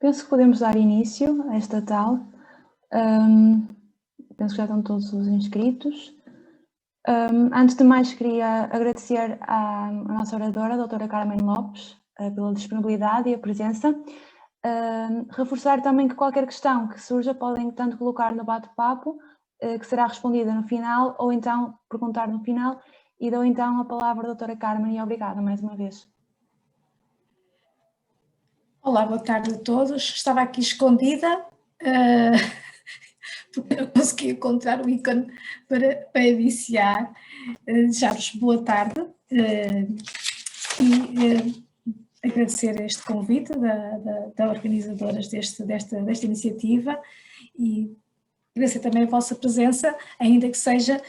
Penso que podemos dar início a esta tal. Penso que já estão todos os inscritos. Antes de mais, queria agradecer à nossa oradora, a doutora Carmen Lopes, pela disponibilidade e a presença. Reforçar também que qualquer questão que surja podem tanto colocar no bate-papo, que será respondida no final, ou então perguntar no final, e dou então a palavra à doutora Carmen e obrigada mais uma vez. Olá, boa tarde a todos. Estava aqui escondida, porque não consegui encontrar o ícone para iniciar. Desejar-vos boa tarde e agradecer este convite da organizadoras desta iniciativa e agradecer também a vossa presença, ainda que seja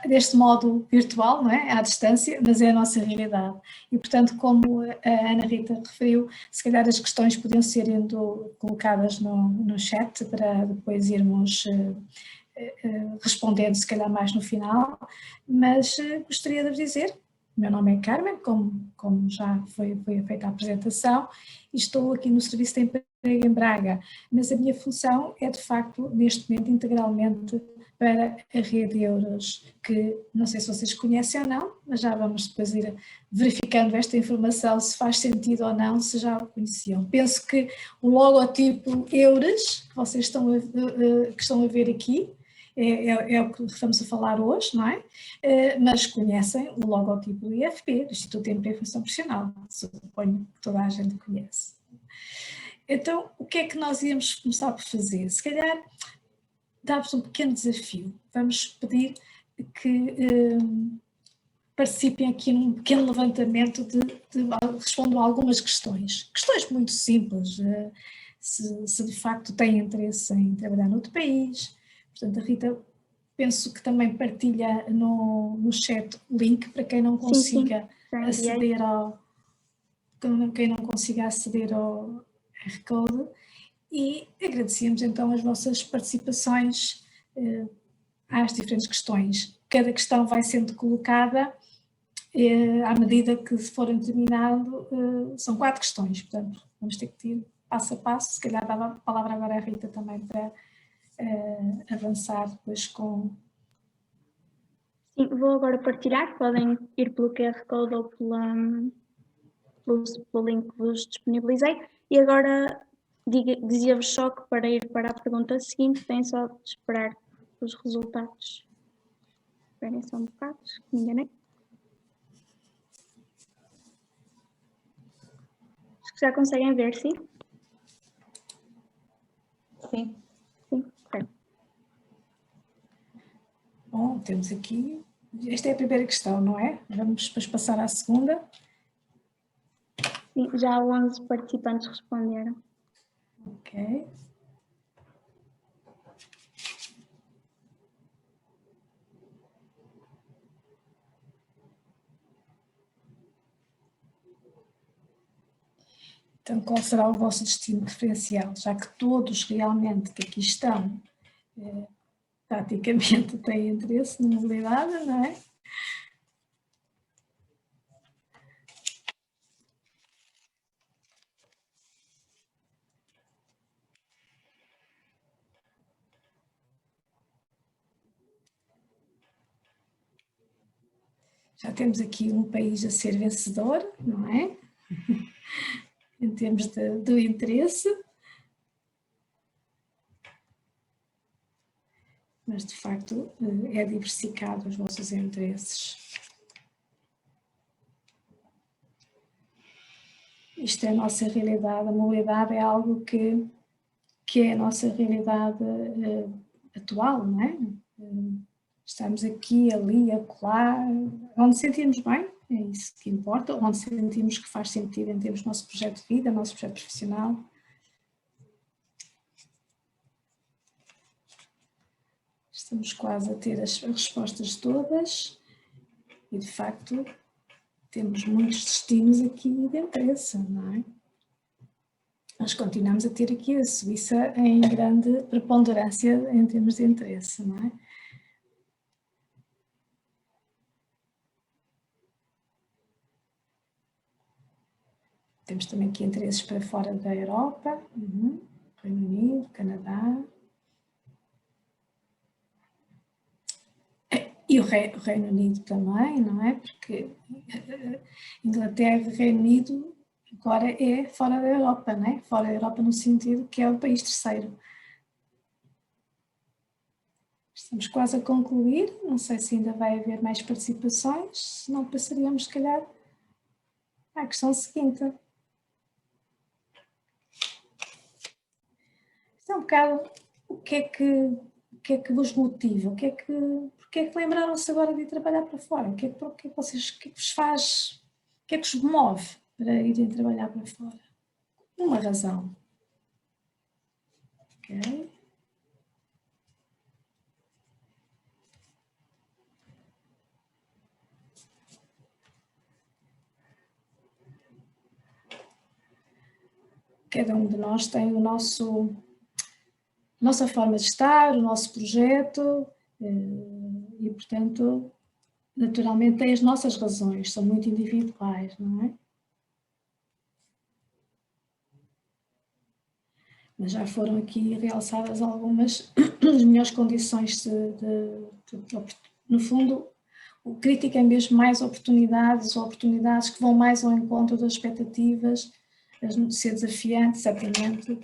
deste modo virtual, não é? À distância, mas é a nossa realidade. E, portanto, como a Ana Rita referiu, se calhar as questões podiam ser colocadas no chat para depois irmos respondendo, se calhar mais no final, mas gostaria de vos dizer, meu nome é Carmen, como já foi feita a apresentação, e estou aqui no Serviço de Emprego em Braga, mas a minha função é de facto neste momento integralmente para a Rede Euros, que não sei se vocês conhecem ou não, mas já vamos depois ir verificando esta informação se faz sentido ou não, se já o conheciam. Penso que o logotipo Euros, que vocês estão a ver aqui, é o que estamos a falar hoje, não é? Mas conhecem o logotipo do IFP, do Instituto de Emprego e Formação Profissional, suponho que toda a gente conhece. Então, o que é que nós íamos começar por fazer? Se calhar, dar-vos um pequeno desafio. Vamos pedir que participem aqui num pequeno levantamento respondam a algumas questões. Questões muito simples. Se de facto têm interesse em trabalhar noutro país. Portanto, a Rita, penso que também partilha no chat o link para quem não consiga aceder ao... Quem não consiga aceder ao R-Code, e agradecemos então as vossas participações às diferentes questões. Cada questão vai sendo colocada à medida que forem terminando, são 4 questões, portanto vamos ter que ir passo a passo, se calhar dava a palavra agora à Rita também para avançar depois com... Sim, vou agora partilhar, podem ir pelo QR Code ou pelo link que vos disponibilizei, e agora dizia-vos só que para ir para a pergunta seguinte têm só de esperar os resultados. Esperem só um bocado, me enganei. Acho que já conseguem ver, sim? Sim. Sim, ok. Bom, temos aqui... Esta é a primeira questão, não é? Vamos depois passar à segunda. Sim, já 11 participantes responderam. Ok. Então, qual será o vosso destino preferencial? Já que todos realmente que aqui estão, praticamente têm interesse na mobilidade, não é? Já temos aqui um país a ser vencedor, não é? Em termos do interesse. Mas, de facto, é diversificado os vossos interesses. Isto é a nossa realidade, a mobilidade é algo que é a nossa realidade atual, não é? Estamos aqui, ali, acolá, onde sentimos bem, é isso que importa, onde sentimos que faz sentido em termos do nosso projeto de vida, nosso projeto profissional. Estamos quase a ter as respostas todas e, de facto, temos muitos destinos aqui de interesse, não é? Nós continuamos a ter aqui a Suíça em grande preponderância em termos de interesse, não é? Temos também aqui interesses para fora da Europa, Reino Unido, Canadá. E o Reino Unido também, não é? Porque Inglaterra e Reino Unido agora é fora da Europa, não é? Fora da Europa no sentido que é o país terceiro. Estamos quase a concluir, não sei se ainda vai haver mais participações, se não passaríamos, se calhar, à questão seguinte. Isto é um bocado o que é que vos motiva, porque é que lembraram-se agora de ir trabalhar para fora? O que é que vos faz, o que é que vos move para irem trabalhar para fora? Uma razão. Ok. Cada um de nós tem a nossa forma de estar, o nosso projeto e, portanto, naturalmente tem as nossas razões, são muito individuais, não é? Mas já foram aqui realçadas algumas das melhores condições no fundo, o crítico é mesmo mais oportunidades que vão mais ao encontro das expectativas, de ser desafiante, certamente.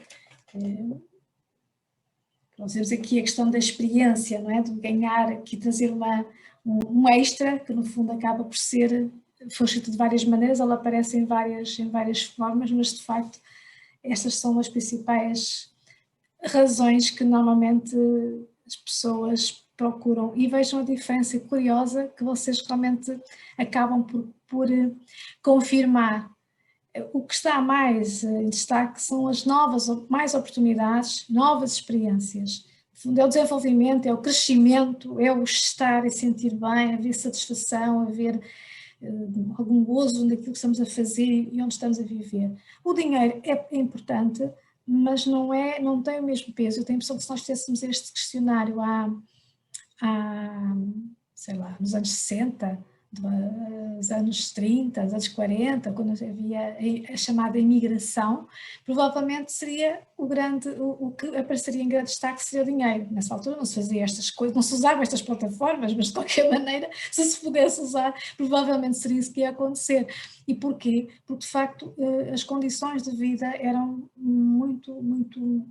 Nós temos aqui a questão da experiência, não é? De ganhar aqui, trazer um extra, que no fundo acaba por ser, foi escrito de várias maneiras, ela aparece em várias formas, mas de facto estas são as principais razões que normalmente as pessoas procuram. E vejam a diferença curiosa que vocês realmente acabam por confirmar. O que está mais em destaque são as mais oportunidades, novas experiências. No fundo, é o desenvolvimento, é o crescimento, é o estar e sentir bem, haver satisfação, haver algum gozo naquilo que estamos a fazer e onde estamos a viver. O dinheiro é importante, mas não tem o mesmo peso. Eu tenho a impressão que se nós fizéssemos este questionário sei lá, nos anos 60, dos anos 30, dos anos 40, quando havia a chamada imigração, provavelmente seria o que apareceria em grande destaque seria o dinheiro. Nessa altura não se fazia estas coisas, não se usavam estas plataformas, mas de qualquer maneira, se pudesse usar, provavelmente seria isso que ia acontecer. E porquê? Porque de facto as condições de vida eram muito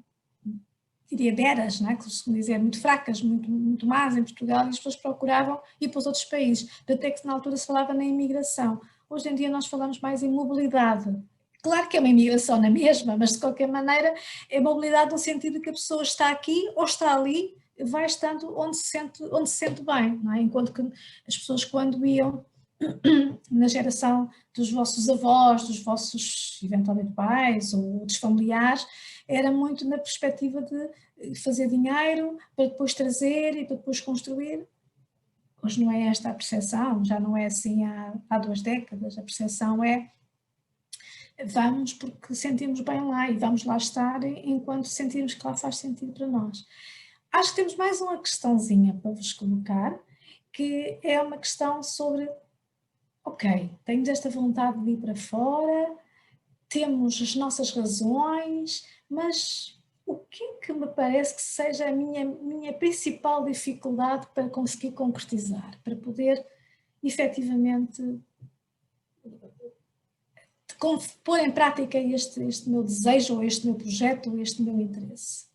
diria deras, não é? Que se dizer, muito fracas, muito más em Portugal, e as pessoas procuravam ir para os outros países, até que na altura se falava na imigração. Hoje em dia nós falamos mais em mobilidade. Claro que é uma imigração na mesma, mas de qualquer maneira é mobilidade no sentido de que a pessoa está aqui ou está ali, vai estando onde se sente bem, não é? Enquanto que as pessoas quando iam na geração dos vossos avós, dos vossos eventualmente pais ou dos familiares, era muito na perspectiva de fazer dinheiro para depois trazer e para depois construir. Hoje não é esta a percepção, já não é assim há 2 décadas, a percepção é vamos porque sentimos bem lá e vamos lá estar enquanto sentimos que lá faz sentido para nós. Acho que temos mais uma questãozinha para vos colocar, que é uma questão sobre ok, temos esta vontade de ir para fora, temos as nossas razões, mas o que é que me parece que seja a minha principal dificuldade para conseguir concretizar, para poder efetivamente pôr em prática este meu desejo, ou este meu projeto, ou este meu interesse?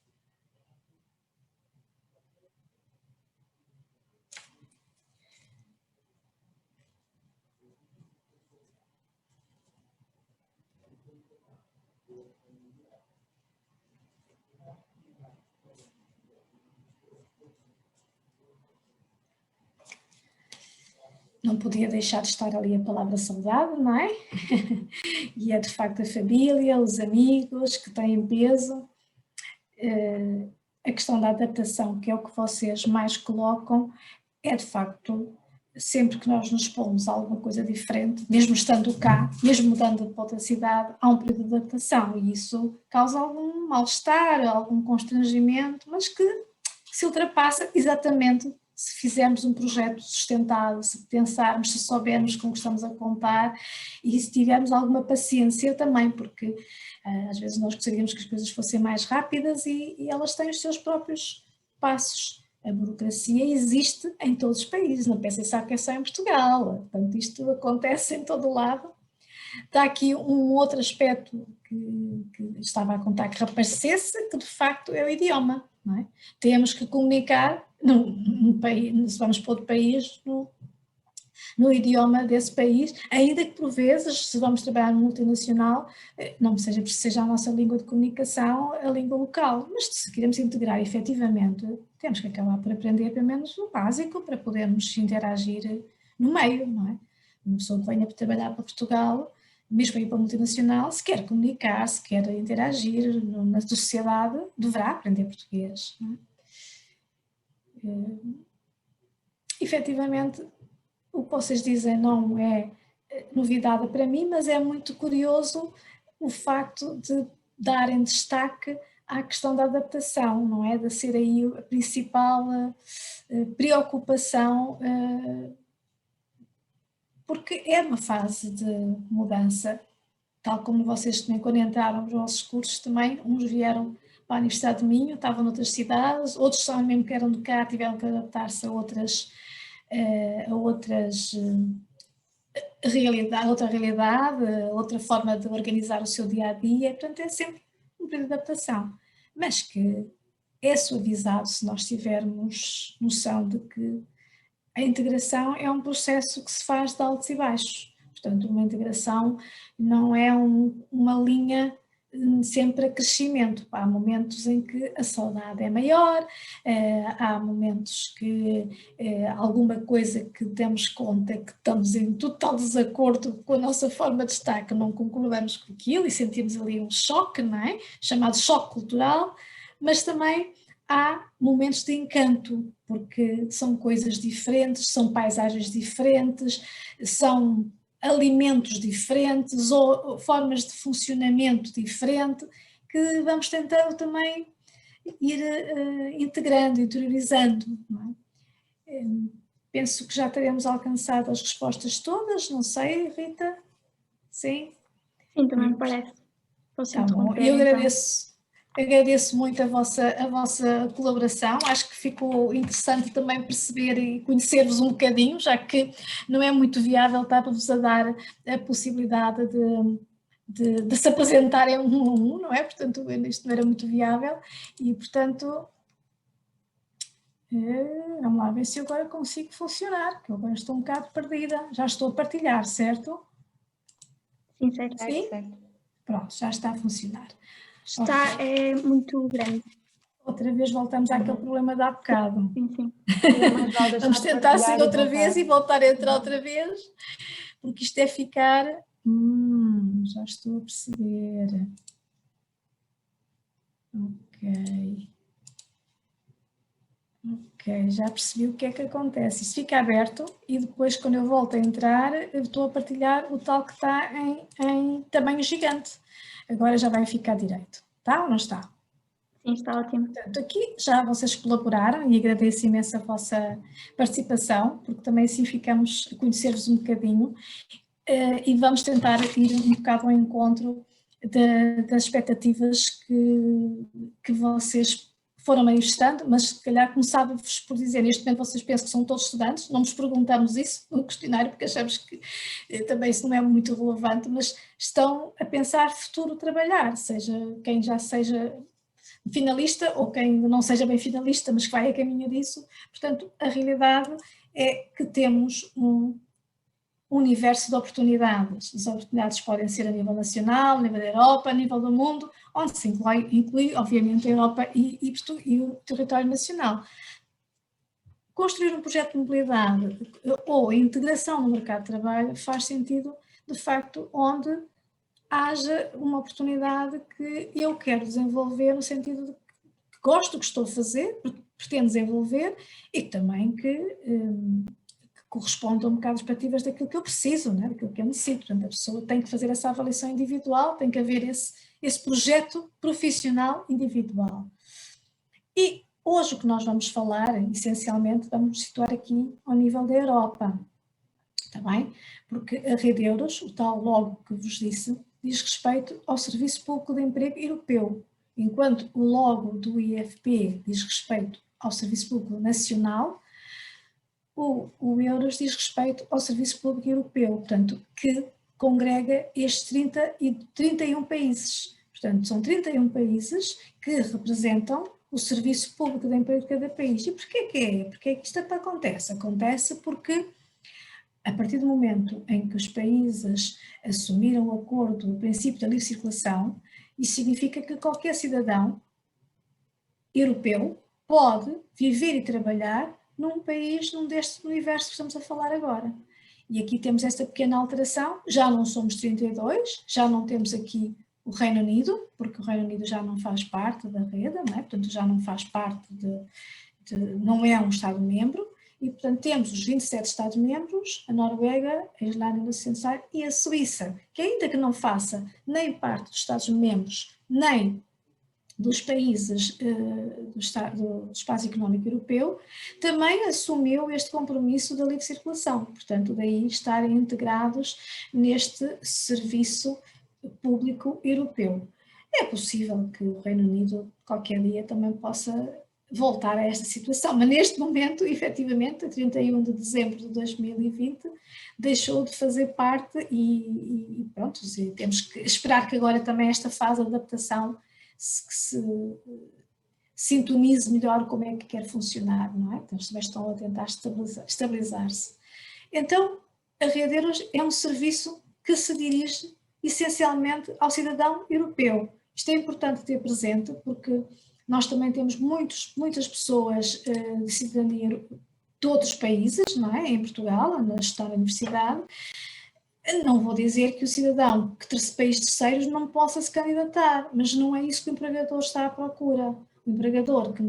Não podia deixar de estar ali a palavra saudade, não é? E é de facto a família, os amigos que têm peso. A questão da adaptação, que é o que vocês mais colocam, é de facto, sempre que nós nos pomos a alguma coisa diferente, mesmo estando cá, mesmo mudando para outra cidade, há um período de adaptação e isso causa algum mal-estar, algum constrangimento, mas que se ultrapassa exatamente se fizermos um projeto sustentado, se pensarmos, se soubermos com o que estamos a contar e se tivermos alguma paciência também, porque às vezes nós gostaríamos que as coisas fossem mais rápidas e elas têm os seus próprios passos. A burocracia existe em todos os países, não pensem só que é só em Portugal, portanto isto acontece em todo o lado. Está aqui um outro aspecto que estava a contar que reaparecesse, que de facto é o idioma, não é? Temos que comunicar no país, se vamos para outro país, no idioma desse país, ainda que por vezes, se vamos trabalhar no multinacional, não seja a nossa língua de comunicação a língua local, mas se queremos integrar efetivamente, temos que acabar por aprender pelo menos o básico para podermos interagir no meio, não é? Uma pessoa que venha para trabalhar para Portugal, mesmo ir para a multinacional, se quer comunicar, se quer interagir na sociedade, deverá aprender português. Não é? Efetivamente, o que vocês dizem não é novidade para mim, mas é muito curioso o facto de darem destaque à questão da adaptação, não é? De ser aí a principal preocupação, porque é uma fase de mudança, tal como vocês também quando entraram nos vossos cursos também, uns vieram para a Universidade de Minho, estavam noutras cidades, outros só mesmo que eram de cá, tiveram que adaptar-se a outra realidade, outra forma de organizar o seu dia-a-dia, portanto é sempre um período de adaptação, mas que é suavizado se nós tivermos noção de que a integração é um processo que se faz de altos e baixos, portanto uma integração não é uma linha sempre a crescimento, há momentos em que a saudade é maior, há momentos que alguma coisa que demos conta que estamos em total desacordo com a nossa forma de estar, que não concordamos com aquilo e sentimos ali um choque, não é? Chamado choque cultural, mas também há momentos de encanto, porque são coisas diferentes, são paisagens diferentes, são alimentos diferentes ou formas de funcionamento diferente que vamos tentando também ir integrando, interiorizando. Não é? Penso que já teremos alcançado as respostas todas, não sei, Rita? Sim? Sim, também me parece. Posso interromper, eu então? agradeço muito a vossa colaboração, acho que ficou interessante também perceber e conhecer-vos um bocadinho, já que não é muito viável estar-vos a dar a possibilidade de se apresentarem um a um, não é? Portanto, isto não era muito viável e, portanto, vamos lá ver se eu agora consigo funcionar, que eu agora estou um bocado perdida, já estou a partilhar, certo? Sim, certo. Sim? Certo. Pronto, já está a funcionar. Está muito grande. Outra vez voltamos àquele problema de há bocado. Sim, sim. Vamos tentar sair outra vez e voltar a entrar outra vez, porque isto é ficar... já estou a perceber. Ok, já percebi o que é que acontece. Isto fica aberto e depois quando eu volto a entrar, eu estou a partilhar o tal que está em tamanho gigante. Agora já vai ficar direito. Está ou não está? Sim, está ótimo. Portanto, aqui já vocês colaboraram e agradeço imenso a vossa participação, porque também assim ficamos a conhecer-vos um bocadinho e vamos tentar ir um bocado ao encontro das expectativas que vocês foram manifestando, mas se calhar começava-vos por dizer, neste momento vocês pensam que são todos estudantes, não nos perguntamos isso no questionário porque achamos que também isso não é muito relevante, mas estão a pensar futuro trabalhar, seja quem já seja finalista ou quem não seja bem finalista, mas que vai a caminho disso. Portanto, a realidade é que temos um universo de oportunidades. As oportunidades podem ser a nível nacional, a nível da Europa, a nível do mundo, onde se inclui obviamente, a Europa e o território nacional. Construir um projeto de mobilidade ou a integração no mercado de trabalho faz sentido, de facto, onde haja uma oportunidade que eu quero desenvolver no sentido de que gosto do que estou a fazer, pretendo desenvolver e também que corresponda um bocado às expectativas daquilo que eu preciso, né? Daquilo que eu necessito. Portanto, a pessoa tem que fazer essa avaliação individual, tem que haver esse projeto profissional individual. E Hoje o que nós vamos falar, essencialmente, vamos situar aqui ao nível da Europa, está bem? Porque a rede Euros, o tal logo que vos disse, diz respeito ao Serviço Público de Emprego Europeu, enquanto o logo do IFP diz respeito ao Serviço Público Nacional, o Euros diz respeito ao Serviço Público Europeu, portanto, que congrega estes 31 países. Portanto, são 31 países que representam o Serviço Público de Emprego de cada país. E porquê que é? Porquê que isto acontece? Acontece porque, a partir do momento em que os países assumiram o acordo do princípio da livre circulação, isso significa que qualquer cidadão europeu pode viver e trabalhar num país, num deste universo que estamos a falar agora. E aqui temos esta pequena alteração, já não somos 32, já não temos aqui o Reino Unido, porque o Reino Unido já não faz parte da rede, não é? Portanto já não faz parte não é um Estado-membro, e portanto temos os 27 Estados-membros, a Noruega, a Islândia, a Liechtenstein e a Suíça, que ainda que não faça nem parte dos Estados-membros, nem dos países do Espaço Económico Europeu, também assumiu este compromisso da livre circulação, portanto daí estarem integrados neste serviço público europeu. É possível que o Reino Unido qualquer dia também possa voltar a esta situação, mas neste momento, efetivamente, a 31 de dezembro de 2020, deixou de fazer parte e pronto, temos que esperar que agora também esta fase de adaptação se sintonize melhor como é que quer funcionar, não é? Então, também estão a tentar estabilizar-se. Então, a Rede Euros é um serviço que se dirige essencialmente ao cidadão europeu. Isto é importante ter presente porque nós também temos muitas pessoas de cidadania de outros países, não é? Em Portugal, na gestão da universidade. Não vou dizer que o cidadão que de países terceiros não possa se candidatar, mas não é isso que o empregador está à procura. O empregador que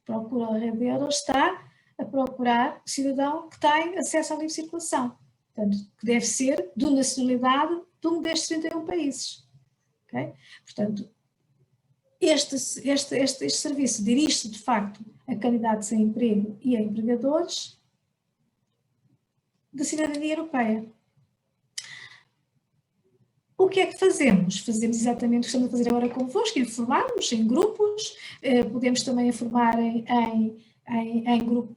procura a Rede Euros está a procurar o cidadão que tem acesso à livre circulação, portanto, que deve ser de nacionalidade de um destes 31 países. Okay? Portanto, este serviço dirige-se de facto a candidatos a emprego e a empregadores da cidadania europeia. O que é que fazemos? Fazemos exatamente o que estamos a fazer agora convosco, informarmos em grupos, podemos também informar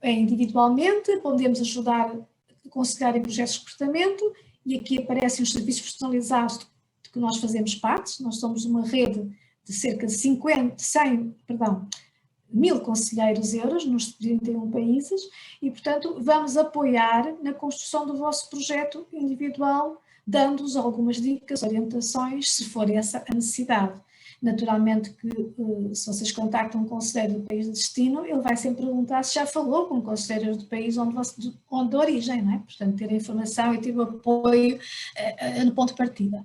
individualmente, podemos ajudar a aconselhar em projetos de recrutamento, e aqui aparecem os serviços personalizados de que nós fazemos parte. Nós somos uma rede de cerca de 1.000 conselheiros euros nos 31 países e, portanto, vamos apoiar na construção do vosso projeto individual, dando-vos algumas dicas, orientações, se for essa a necessidade. Naturalmente que se vocês contactam um conselheiro do país de destino, ele vai sempre perguntar se já falou com conselheiros do país onde de origem, não é? Portanto, ter a informação e ter o apoio no ponto de partida.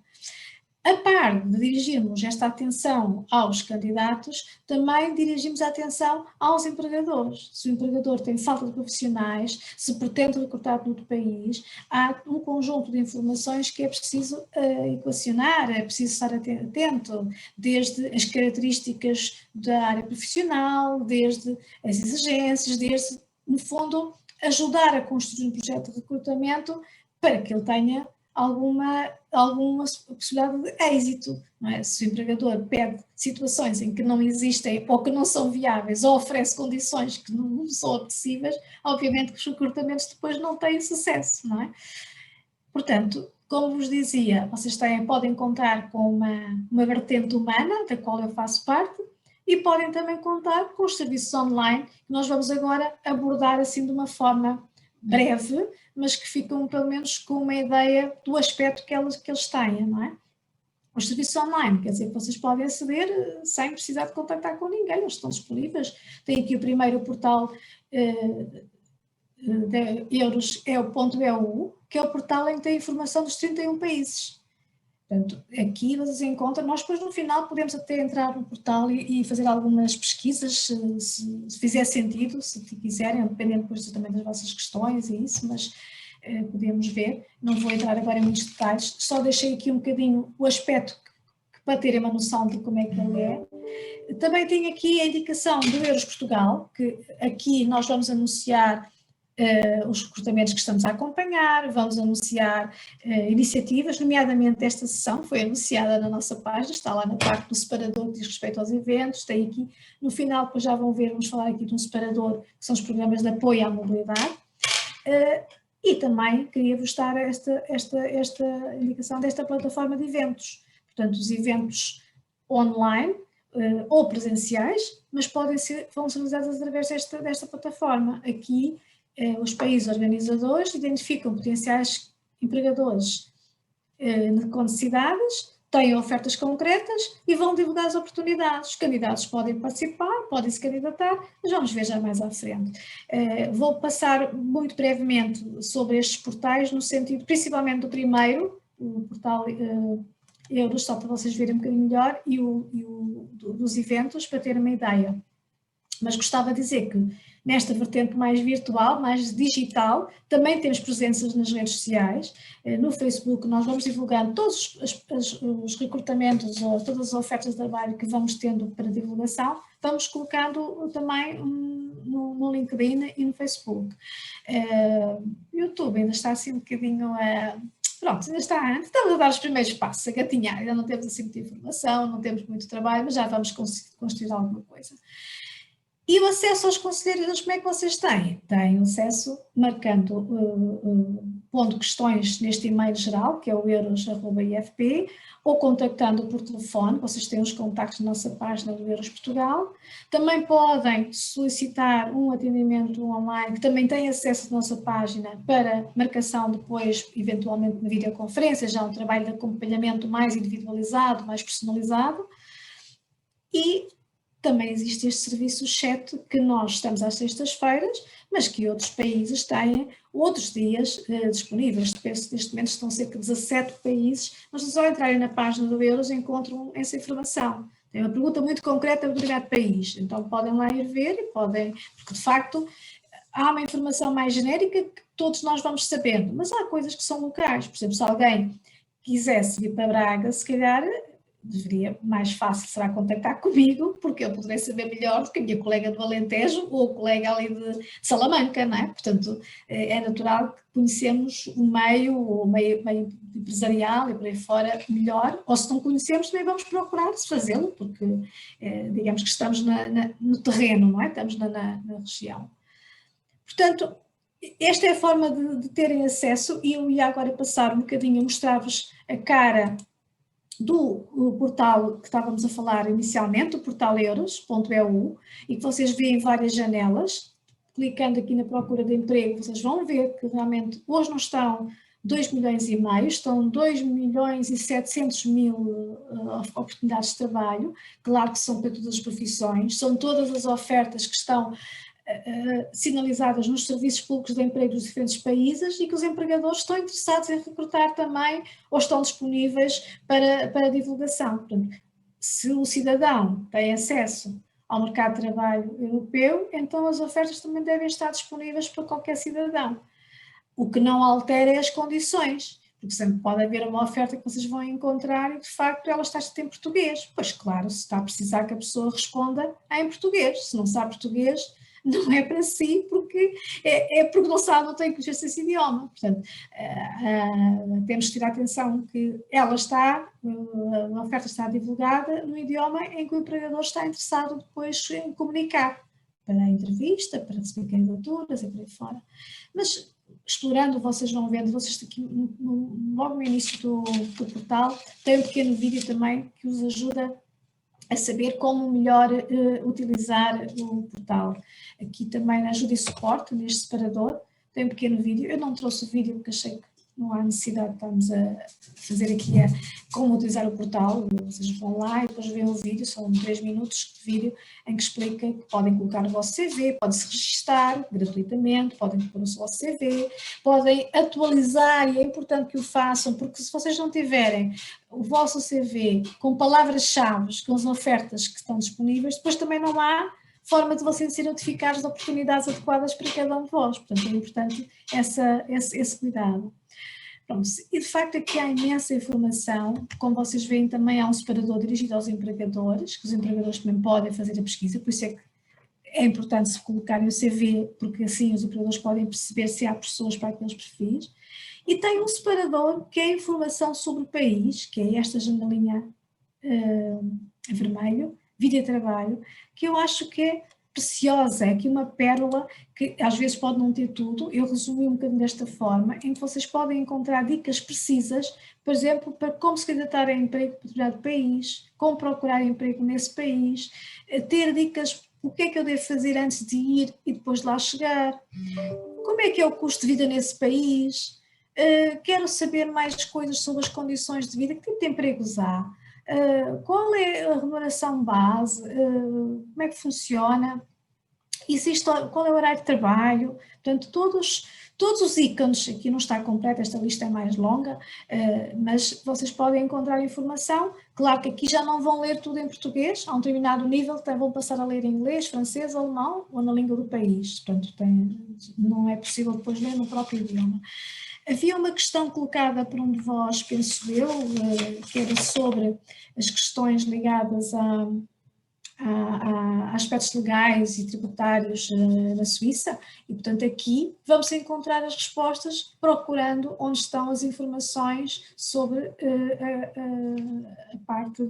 A par de dirigirmos esta atenção aos candidatos, também dirigimos a atenção aos empregadores. Se o empregador tem falta de profissionais, se pretende recrutar para outro país, há um conjunto de informações que é preciso equacionar, é preciso estar atento, desde as características da área profissional, desde as exigências, desde, no fundo, ajudar a construir um projeto de recrutamento para que ele tenha alguma possibilidade de êxito, não é? Se o empregador pede situações em que não existem ou que não são viáveis ou oferece condições que não são apetecíveis, obviamente que os recrutamentos depois não têm sucesso, não é? Portanto, como vos dizia, vocês podem contar com uma vertente humana, da qual eu faço parte, e podem também contar com os serviços online, que nós vamos agora abordar assim de uma forma breve, mas que ficam pelo menos com uma ideia do aspecto que eles têm, não é? Os serviços online, quer dizer, que vocês podem aceder sem precisar de contactar com ninguém, eles estão disponíveis. Tem aqui o primeiro portal de euros, é o .eu, que é o portal em que tem informação dos 31 países. Portanto, aqui vocês encontram, nós depois no final podemos até entrar no portal e fazer algumas pesquisas, se fizer sentido, se quiserem, dependendo depois também das vossas questões e isso, mas podemos ver. Não vou entrar agora em muitos detalhes, só deixei aqui um bocadinho o aspecto para terem uma noção de como é que ele é. Também tenho aqui a indicação do Euros Portugal, que aqui nós vamos anunciar os recrutamentos que estamos a acompanhar, vamos anunciar iniciativas, nomeadamente esta sessão foi anunciada na nossa página, está lá na parte do separador que diz respeito aos eventos, tem aqui, no final depois já vão ver, vamos falar aqui de um separador, que são os programas de apoio à mobilidade, e também queria-vos dar esta indicação desta plataforma de eventos, portanto os eventos online, ou presenciais, mas vão ser realizados através desta plataforma. Aqui, os países organizadores identificam potenciais empregadores com necessidades, têm ofertas concretas e vão divulgar as oportunidades. Os candidatos podem participar, podem se candidatar, mas vamos ver já mais à frente. Vou passar muito brevemente sobre estes portais, no sentido principalmente do primeiro, o portal Euros, só para vocês verem um bocadinho melhor, e dos eventos, para terem uma ideia. Mas gostava de dizer que nesta vertente mais virtual, mais digital, também temos presenças nas redes sociais. No Facebook nós vamos divulgando todos os recrutamentos ou todas as ofertas de trabalho que vamos tendo para divulgação, vamos colocando também no LinkedIn e no Facebook. O YouTube ainda está assim um bocadinho pronto, estamos a dar os primeiros passos, a gatinhar, ainda não temos assim muita informação, não temos muito trabalho, mas já vamos construir alguma coisa. E o acesso aos conselheiros, como é que vocês têm? Têm acesso marcando, pondo questões neste e-mail geral, que é o euros@ifp, ou contactando por telefone, vocês têm os contactos na nossa página do Euros Portugal. Também podem solicitar um atendimento online, que também tem acesso à nossa página para marcação depois, eventualmente, na videoconferência, já um trabalho de acompanhamento mais individualizado, mais personalizado. E também existe este serviço chat que nós estamos às sextas-feiras, mas que outros países têm outros dias disponíveis. Neste momento estão cerca de 17 países, mas se só entrarem na página do Euros encontram essa informação. Tem uma pergunta muito concreta do determinado país, então podem lá ir ver e podem, porque de facto há uma informação mais genérica que todos nós vamos sabendo, mas há coisas que são locais. Por exemplo, se alguém quisesse vir para Braga, se calhar deveria, mais fácil será contactar comigo, porque eu poderei saber melhor do que a minha colega do Alentejo ou o colega ali de Salamanca, não é? Portanto, é natural que conhecemos o meio empresarial e por aí fora melhor, ou se não conhecemos também vamos procurar fazê-lo, porque digamos que estamos no terreno, não é? Estamos na região. Portanto, esta é a forma de terem acesso, e eu ia agora passar um bocadinho a mostrar-vos a cara do portal que estávamos a falar inicialmente, o portal euros.eu, e que vocês veem várias janelas. Clicando aqui na procura de emprego, vocês vão ver que realmente hoje não estão 2,5 milhões, estão 2.700.000 oportunidades de trabalho. Claro que são para todas as profissões, são todas as ofertas que estão sinalizadas nos serviços públicos de emprego dos diferentes países e que os empregadores estão interessados em recrutar também ou estão disponíveis para divulgação. Portanto, se o cidadão tem acesso ao mercado de trabalho europeu, então as ofertas também devem estar disponíveis para qualquer cidadão. O que não altera é as condições, porque sempre pode haver uma oferta que vocês vão encontrar e de facto ela está escrita em português. Pois claro, se está a precisar que a pessoa responda em português, se não sabe português, não é para si, porque porque não sabe, não tem que conhecer esse idioma. Portanto, temos que ter atenção que ela está, a oferta está divulgada no idioma em que o empregador está interessado depois em comunicar, para a entrevista, para receber candidaturas e por aí fora. Mas, explorando, vocês vão vendo, vocês aqui, logo no início do portal, tem um pequeno vídeo também que os ajuda a saber como melhor utilizar o portal. Aqui também na ajuda e suporte, neste separador, tem um pequeno vídeo. Eu não trouxe o vídeo porque achei que não há necessidade de estarmos a fazer aqui como utilizar o portal. Vocês vão lá e depois veem o vídeo, são 3 minutos de vídeo em que explica que podem colocar o vosso CV, podem se registar gratuitamente, podem pôr o vosso CV, podem atualizar, e é importante que o façam, porque se vocês não tiverem o vosso CV com palavras-chave, com as ofertas que estão disponíveis, depois também não há forma de vocês serem notificados de oportunidades adequadas para cada um de vós. Portanto, é importante esse cuidado. Pronto, e de facto aqui há imensa informação, como vocês veem também há um separador dirigido aos empregadores, que os empregadores também podem fazer a pesquisa, por isso é que é importante se colocarem o CV, porque assim os empregadores podem perceber se há pessoas para aqueles perfis. E tem um separador que é a informação sobre o país, que é esta janelinha vermelho, vida e trabalho, que eu acho que é preciosa, é aqui uma pérola que às vezes pode não ter tudo, eu resumi um bocadinho desta forma, em que vocês podem encontrar dicas precisas, por exemplo, para como se candidatar a emprego para determinado país, como procurar emprego nesse país, ter dicas, o que é que eu devo fazer antes de ir e depois de lá chegar, como é que é o custo de vida nesse país, quero saber mais coisas sobre as condições de vida, que tipo de empregos há, qual é a remuneração base, como é que funciona, existe, qual é o horário de trabalho, portanto todos os ícones, aqui não está completa, esta lista é mais longa, mas vocês podem encontrar informação, claro que aqui já não vão ler tudo em português, a um determinado nível vão passar a ler em inglês, francês, alemão ou na língua do país, portanto não é possível depois ler no próprio idioma. Havia uma questão colocada por um de vós, penso eu, que era sobre as questões ligadas a aspectos legais e tributários na Suíça e, portanto, aqui vamos encontrar as respostas procurando onde estão as informações sobre a parte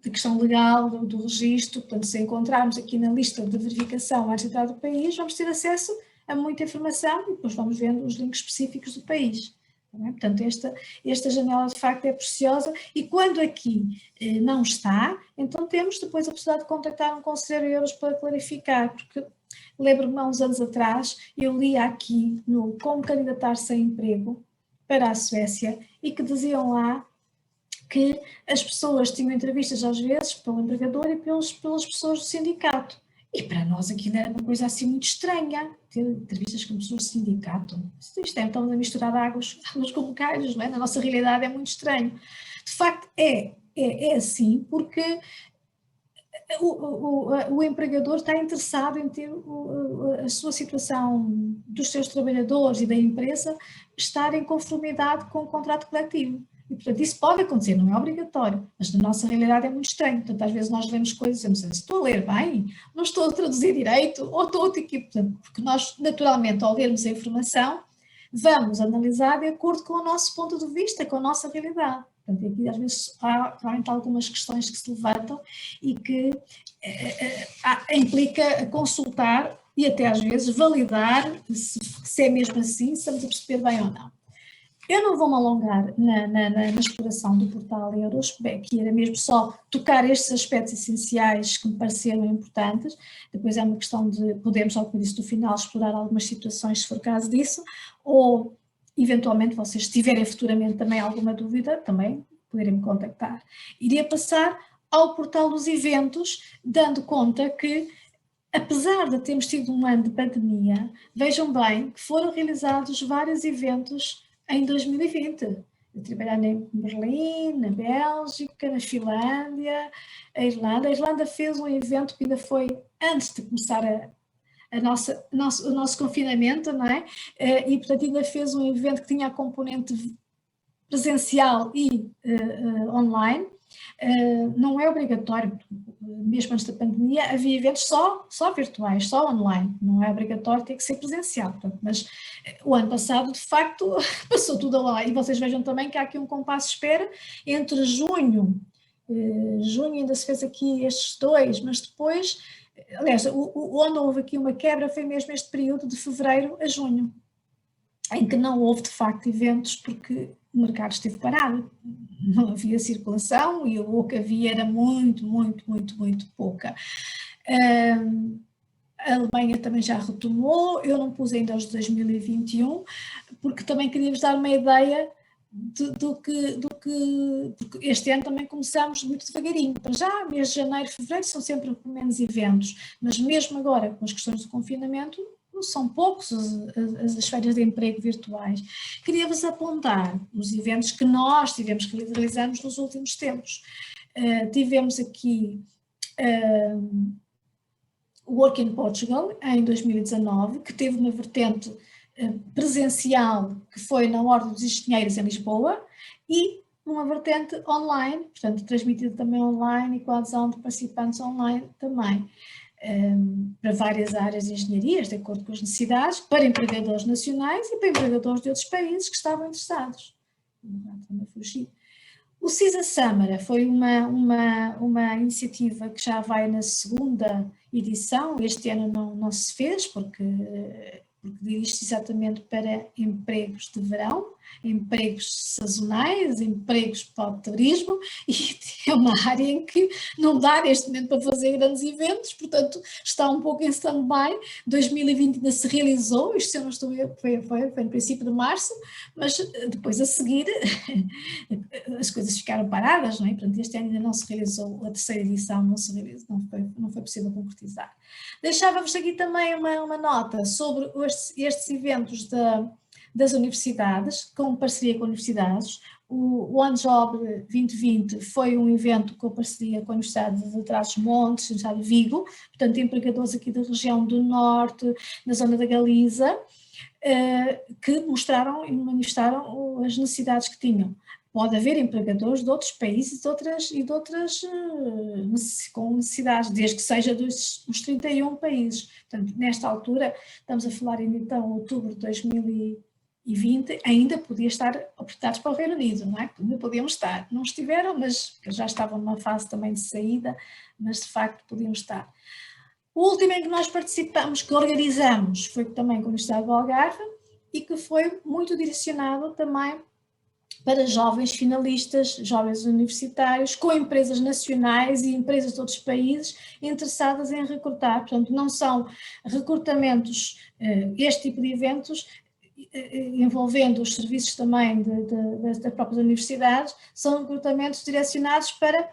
de questão legal do registro. Portanto, se encontrarmos aqui na lista de verificação a entidade do país, vamos ter acesso a muita informação e depois vamos vendo os links específicos do país. Portanto, esta janela de facto é preciosa e quando aqui não está, então temos depois a possibilidade de contactar um conselheiro euros para clarificar, porque lembro-me há uns anos atrás, eu lia aqui no Como Candidatar-se a Emprego para a Suécia e que diziam lá que as pessoas tinham entrevistas às vezes pelo empregador e pelas pessoas do sindicato. E para nós aquilo era uma coisa assim muito estranha, ter entrevistas com pessoas do sindicato. Estamos a misturar águas com calhos, não é? Na nossa realidade é muito estranho. De facto é assim porque o empregador está interessado em ter a sua situação dos seus trabalhadores e da empresa estar em conformidade com o contrato coletivo. E, portanto, isso pode acontecer, não é obrigatório, mas na nossa realidade é muito estranho. Portanto, às vezes nós lemos coisas e dizemos, estou a ler bem, não estou a traduzir direito, ou estou a ter que... Portanto, porque nós, naturalmente, ao lermos a informação, vamos analisar de acordo com o nosso ponto de vista, com a nossa realidade. Portanto, aqui às vezes há realmente algumas questões que se levantam e que implica consultar e até às vezes validar se é mesmo assim, se estamos a perceber bem ou não. Eu não vou me alongar na exploração do portal Euros, que era mesmo só tocar estes aspectos essenciais que me pareceram importantes, depois é uma questão de podermos, ao que eu disse no final, explorar algumas situações se for caso disso, ou eventualmente vocês tiverem futuramente também alguma dúvida, também poderem me contactar. Iria passar ao portal dos eventos, dando conta que apesar de termos tido um ano de pandemia, vejam bem que foram realizados vários eventos em 2020, eu trabalhei em Berlim, na Bélgica, na Finlândia, a Irlanda. A Irlanda fez um evento que ainda foi antes de começar o nosso confinamento, não é? E portanto ainda fez um evento que tinha a componente presencial e online. Não é obrigatório, mesmo antes da pandemia havia eventos só virtuais, só online, não é obrigatório ter que ser presencial, portanto, mas o ano passado de facto passou tudo lá e vocês vejam também que há aqui um compasso de espera entre junho ainda se fez aqui estes dois, mas depois, aliás, onde houve aqui uma quebra foi mesmo este período de fevereiro a junho, em que não houve de facto eventos porque o mercado esteve parado, não havia circulação e o que havia era muito pouca. A Alemanha também já retomou, eu não pus ainda os de 2021, porque também queria-vos dar uma ideia do que porque este ano também começamos muito devagarinho. Para já, mês de janeiro, fevereiro são sempre menos eventos, mas mesmo agora com as questões do confinamento, são poucos as feiras de emprego virtuais. Queria-vos apontar os eventos que nós tivemos que realizarmos nos últimos tempos. Tivemos aqui o Work in Portugal, em 2019, que teve uma vertente presencial, que foi na Ordem dos Engenheiros em Lisboa, e uma vertente online, portanto transmitida também online e com a adesão de participantes online também, para várias áreas de engenharias, de acordo com as necessidades, para empregadores nacionais e para empregadores de outros países que estavam interessados. O CISA Summer foi uma iniciativa que já vai na segunda edição. Este ano não se fez porque dirige-se exatamente para empregos de verão, empregos sazonais, empregos para o turismo, e é uma área em que não dá neste momento para fazer grandes eventos, portanto está um pouco em stand-by. 2020 ainda se realizou, isto se eu não estou a ver, foi no princípio de março, mas depois a seguir as coisas ficaram paradas, não é? Portanto, este ano ainda não se realizou, a terceira edição não foi possível concretizar. Deixava-vos aqui também uma nota sobre estes eventos das universidades, com parceria com universidades. O OneJob 2020 foi um evento com parceria com a Universidade de Trás-os-Montes, a Universidade de Vigo, portanto empregadores aqui da região do Norte, na zona da Galiza, que mostraram e manifestaram as necessidades que tinham. Pode haver empregadores de outros países e de outras com necessidades, desde que seja dos 31 países. Portanto, nesta altura, estamos a falar ainda então outubro de 2020, ainda podia estar oportunados para o Reino Unido, não é? Ainda podíamos estar. Não estiveram, mas já estavam numa fase também de saída, mas de facto podiam estar. O último em que nós participamos, que organizamos, foi também com a Universidade do Algarve e que foi muito direcionado também para jovens finalistas, jovens universitários, com empresas nacionais e empresas de outros países interessadas em recrutar. Portanto, não são recrutamentos, este tipo de eventos, envolvendo os serviços também das próprias universidades, são recrutamentos direcionados para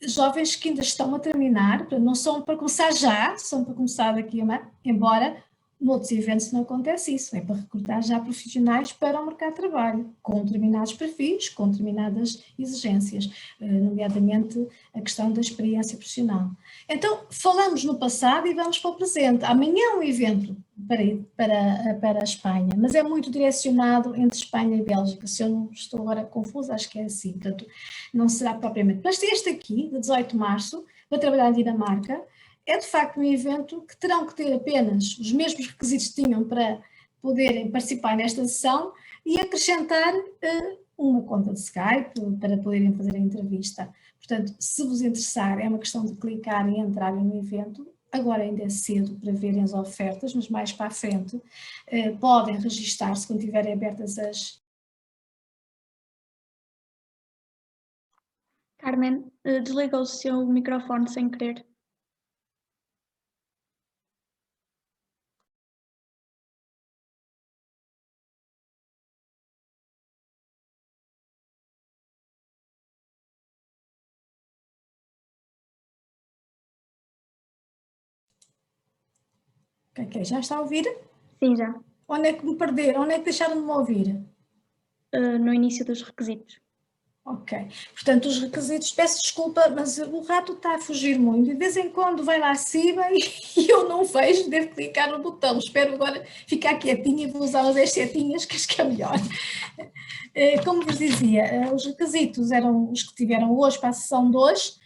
jovens que ainda estão a terminar, portanto, não são para começar já, são para começar daqui a uma, embora noutros eventos não acontece isso, é para recrutar já profissionais para o mercado de trabalho, com determinados perfis, com determinadas exigências, nomeadamente a questão da experiência profissional. Então, falamos no passado e vamos para o presente. Amanhã é um evento para a Espanha, mas é muito direcionado entre Espanha e Bélgica. Se eu não estou agora confusa, acho que é assim, portanto, não será propriamente. Mas este aqui, de 18 de março, vou trabalhar em Dinamarca, é de facto um evento que terão que ter apenas os mesmos requisitos que tinham para poderem participar nesta sessão e acrescentar uma conta de Skype para poderem fazer a entrevista. Portanto, se vos interessar, é uma questão de clicar e entrarem no evento. Agora ainda é cedo para verem as ofertas, mas mais para a frente podem registar-se quando tiverem abertas as... Carmen, desligou o seu microfone sem querer. Ok, já está a ouvir? Sim, já. Onde é que me perderam? Onde é que deixaram de me ouvir? No início dos requisitos. Ok, portanto os requisitos, peço desculpa, mas o rato está a fugir muito e de vez em quando vai lá acima e eu não vejo, devo clicar no botão. Espero agora ficar quietinha e vou usar as 10 setinhas, que acho que é melhor. Como vos dizia, os requisitos eram os que tiveram hoje para a sessão de hoje,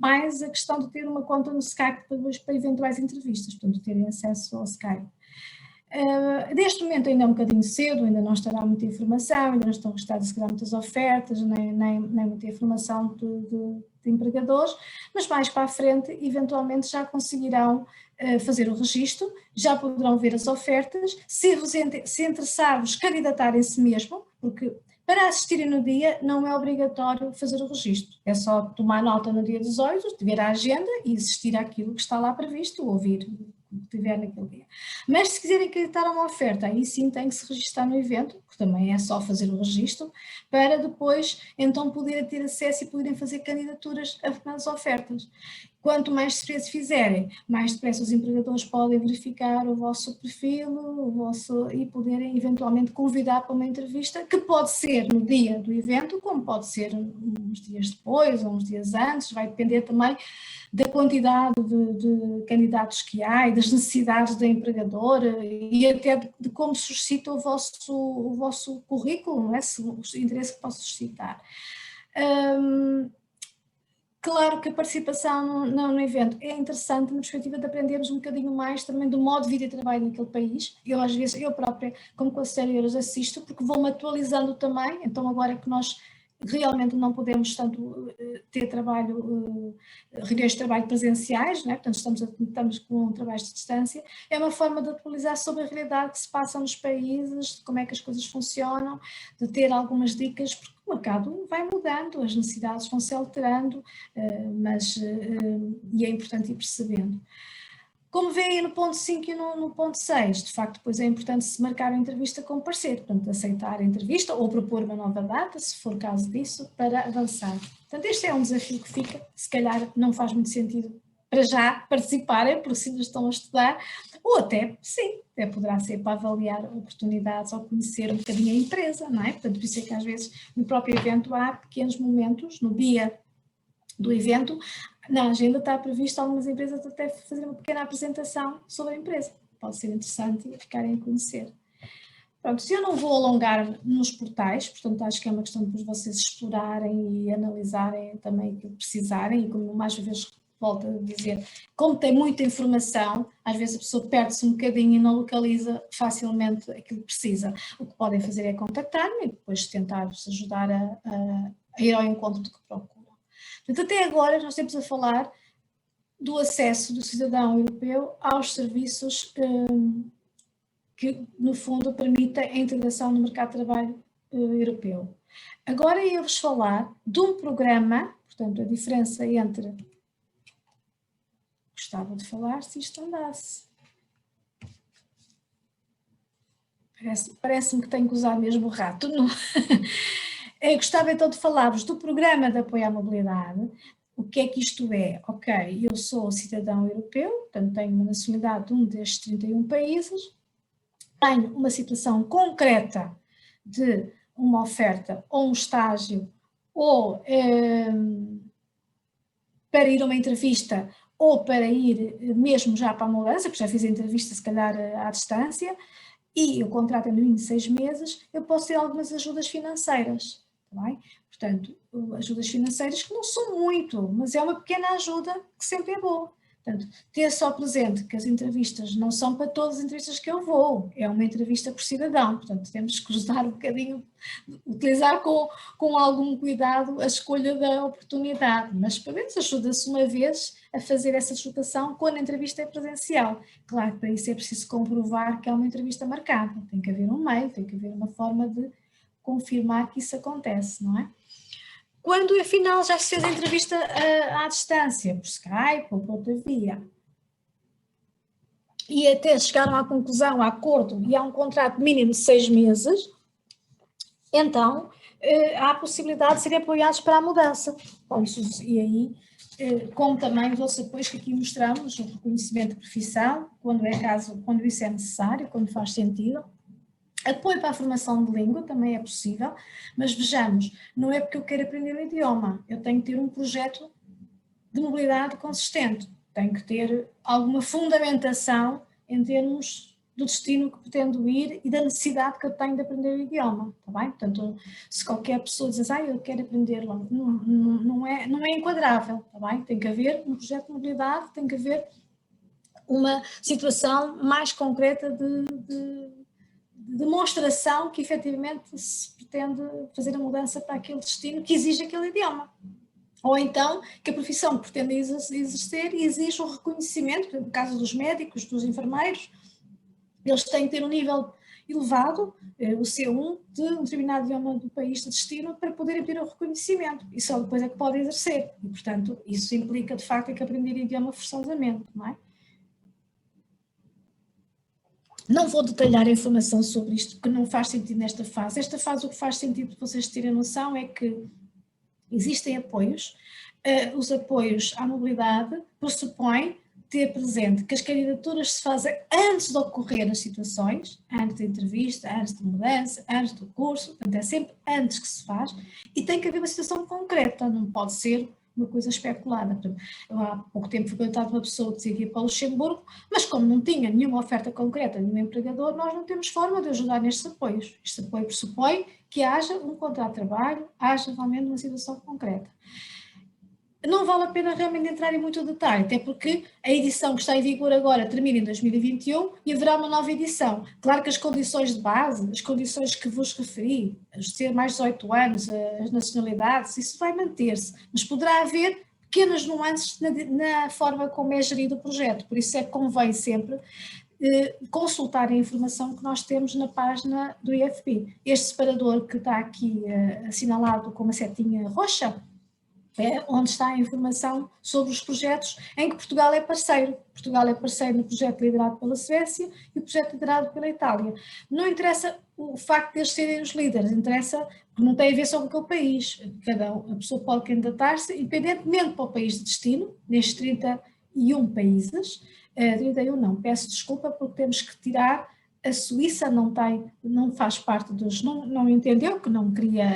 mais a questão de ter uma conta no Skype para eventuais entrevistas, portanto terem acesso ao Skype. Neste momento ainda é um bocadinho cedo, ainda não estará muita informação, ainda não estão registradas se calhar muitas ofertas, nem muita informação de empregadores, mas mais para a frente eventualmente já conseguirão fazer o registro, já poderão ver as ofertas, se interessar-vos candidatarem-se mesmo, porque para assistirem no dia não é obrigatório fazer o registro, é só tomar nota no dia 18, ver a agenda e assistir àquilo que está lá previsto, ouvir o que tiver naquele dia. Mas se quiserem acreditar a uma oferta, aí sim tem que se registrar no evento, que também é só fazer o registro, para depois então poderem ter acesso e poderem fazer candidaturas às ofertas. Quanto mais experiência fizerem, mais depressa os empregadores podem verificar o vosso perfil e poderem eventualmente convidar para uma entrevista, que pode ser no dia do evento, como pode ser uns dias depois ou uns dias antes, vai depender também da quantidade de candidatos que há e das necessidades da empregadora e até de como suscita o vosso currículo, não é? O interesse que posso suscitar. Claro que a participação no evento é interessante na perspectiva de aprendermos um bocadinho mais também do modo de vida e trabalho naquele país. Às vezes, eu própria, como conselheira, assisto, porque vou-me atualizando também, então agora que nós realmente não podemos tanto ter reuniões de trabalho presenciais, né? Portanto estamos com trabalhos de distância, é uma forma de atualizar sobre a realidade que se passa nos países, de como é que as coisas funcionam, de ter algumas dicas, porque o mercado vai mudando, as necessidades vão se alterando, e é importante ir percebendo. Como vêem no ponto 5 e no ponto 6, de facto depois é importante se marcar a entrevista com parceiro, portanto aceitar a entrevista ou propor uma nova data, se for caso disso, para avançar. Portanto este é um desafio que fica, se calhar não faz muito sentido para já participarem, porque se ainda estão a estudar, ou até, sim, até poderá ser para avaliar oportunidades ou conhecer um bocadinho a empresa, não é? Portanto por isso é que às vezes no próprio evento há pequenos momentos, no dia do evento, na agenda está previsto algumas empresas até fazer uma pequena apresentação sobre a empresa. Pode ser interessante e ficarem a conhecer. Pronto, se eu não vou alongar nos portais, portanto acho que é uma questão de vocês explorarem e analisarem também o que precisarem, e como mais uma vez volto a dizer, como tem muita informação, às vezes a pessoa perde-se um bocadinho e não localiza facilmente aquilo que precisa. O que podem fazer é contactar-me e depois tentar-vos ajudar a ir ao encontro do que procuram. Portanto, até agora nós estamos a falar do acesso do cidadão europeu aos serviços que, no fundo, permitem a integração no mercado de trabalho europeu. Agora eu vos falar de um programa, portanto, a diferença entre... Gostava de falar se isto andasse. Parece-me que tenho que usar mesmo o rato, não? Eu gostava então de falar-vos do Programa de Apoio à Mobilidade. O que é que isto é? Ok, eu sou cidadão europeu, portanto tenho uma nacionalidade de um destes 31 países, tenho uma situação concreta de uma oferta ou um estágio, ou para ir a uma entrevista, ou para ir mesmo já para a mudança, porque já fiz a entrevista se calhar à distância, e o contrato é no mínimo 6 meses, eu posso ter algumas ajudas financeiras. Bem? Portanto, ajudas financeiras que não são muito, mas é uma pequena ajuda que sempre é boa. Portanto, ter só presente que as entrevistas não são para todas as entrevistas que eu vou, é uma entrevista por cidadão, portanto temos que usar um bocadinho, utilizar com algum cuidado a escolha da oportunidade, mas pelo menos ajuda-se uma vez a fazer essa deslocação quando a entrevista é presencial. Claro que para isso é preciso comprovar que há uma entrevista marcada, tem que haver um mail, tem que haver uma forma de confirmar que isso acontece, não é? Quando afinal já se fez a entrevista à distância, por Skype ou por outra via, e até chegaram à conclusão, a acordo, e há um contrato mínimo de 6 meses, então há a possibilidade de serem apoiados para a mudança. E aí, como também os apoios que aqui mostramos, o reconhecimento de profissão, quando isso é necessário, quando faz sentido. Apoio para a formação de língua também é possível, mas vejamos, não é porque eu quero aprender o idioma, eu tenho que ter um projeto de mobilidade consistente, tenho que ter alguma fundamentação em termos do destino que pretendo ir e da necessidade que eu tenho de aprender o idioma, está bem? Portanto, se qualquer pessoa diz, eu quero aprender lá, não é enquadrável, está bem? Tem que haver um projeto de mobilidade, tem que haver uma situação mais concreta de demonstração que efetivamente se pretende fazer a mudança para aquele destino que exige aquele idioma. Ou então que a profissão que pretende exercer exige um reconhecimento, no caso dos médicos, dos enfermeiros, eles têm que ter um nível elevado, o C1, de um determinado idioma do país de destino para poderem ter o reconhecimento e só depois é que podem exercer. E, portanto, isso implica de facto que aprender idioma forçosamente, não é? Não vou detalhar a informação sobre isto, porque não faz sentido nesta fase. Esta fase o que faz sentido para vocês terem noção é que existem apoios os apoios à mobilidade pressupõe ter presente que as candidaturas se fazem antes de ocorrer as situações, antes da entrevista, antes da mudança, antes do curso, portanto é sempre antes que se faz, e tem que haver uma situação concreta, não pode ser uma coisa especulada. Portanto, eu há pouco tempo fui contar uma pessoa que dizia que ia para o Luxemburgo, mas como não tinha nenhuma oferta concreta de nenhum empregador, nós não temos forma de ajudar nestes apoios. Este apoio pressupõe que haja um contrato de trabalho, haja realmente uma situação concreta. Não vale a pena realmente entrar em muito detalhe, até porque a edição que está em vigor agora termina em 2021 e haverá uma nova edição. Claro que as condições de base, as condições que vos referi, as de ter mais de 18 anos, as nacionalidades, isso vai manter-se, mas poderá haver pequenas nuances na forma como é gerido o projeto, por isso é que convém sempre consultar a informação que nós temos na página do IFP. Este separador que está aqui assinalado com uma setinha roxa, é onde está a informação sobre os projetos em que Portugal é parceiro. Portugal é parceiro no projeto liderado pela Suécia e o projeto liderado pela Itália. Não interessa o facto de eles serem os líderes, interessa que não tem a ver só com aquele país. A pessoa pode candidatar-se independentemente para o país de destino, nestes 31 países. 31 não, peço desculpa porque temos que tirar. A Suíça não faz parte dos, não entendeu que não queria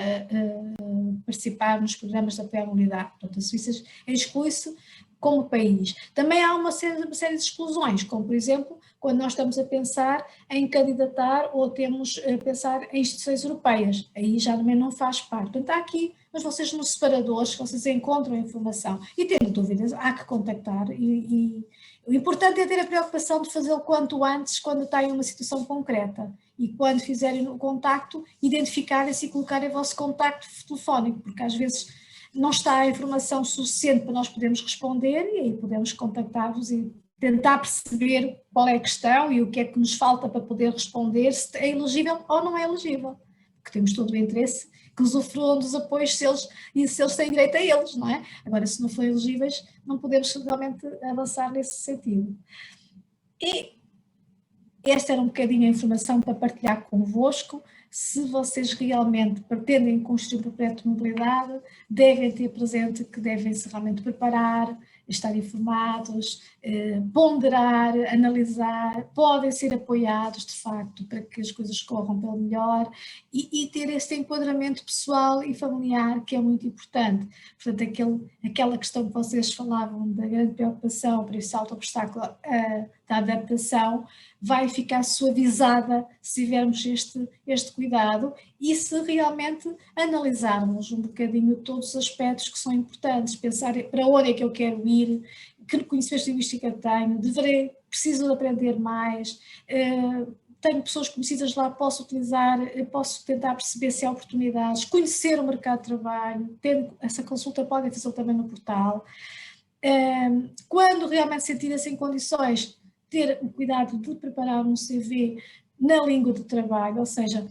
participar nos programas de apoio à mobilidade. Portanto, a Suíça exclui-se como país. Também há uma série de exclusões, como por exemplo, quando nós estamos a pensar em candidatar ou temos a pensar em instituições europeias, aí já também não faz parte. Portanto, há aqui, mas vocês nos separadores, vocês encontram a informação e tendo dúvidas, há que contactar e o importante é ter a preocupação de fazê-lo quanto antes, quando está em uma situação concreta. E quando fizerem o contacto, identificarem-se e colocarem o vosso contacto telefónico, porque às vezes não está a informação suficiente para nós podermos responder e aí podemos contactar-vos e tentar perceber qual é a questão e o que é que nos falta para poder responder, se é elegível ou não é elegível, porque temos todo o interesse que usufruam dos apoios se eles têm direito a eles, não é? Agora, se não forem elegíveis, não podemos realmente avançar nesse sentido. E esta era um bocadinho a informação para partilhar convosco. Se vocês realmente pretendem construir um projeto de mobilidade, devem ter presente que devem se realmente preparar, estar informados, ponderar, analisar, podem ser apoiados de facto para que as coisas corram pelo melhor e ter esse enquadramento pessoal e familiar que é muito importante. Portanto, aquela questão que vocês falavam da grande preocupação para esse alto obstáculo da adaptação vai ficar suavizada se tivermos este cuidado e se realmente analisarmos um bocadinho todos os aspectos que são importantes, pensar para onde é que eu quero ir, que conhecimento linguística tenho, preciso de aprender mais, tenho pessoas conhecidas lá, posso utilizar, posso tentar perceber se há oportunidades, conhecer o mercado de trabalho, essa consulta podem fazer também no portal. Quando realmente sentirem-se em condições, ter o cuidado de preparar um CV na língua de trabalho, ou seja,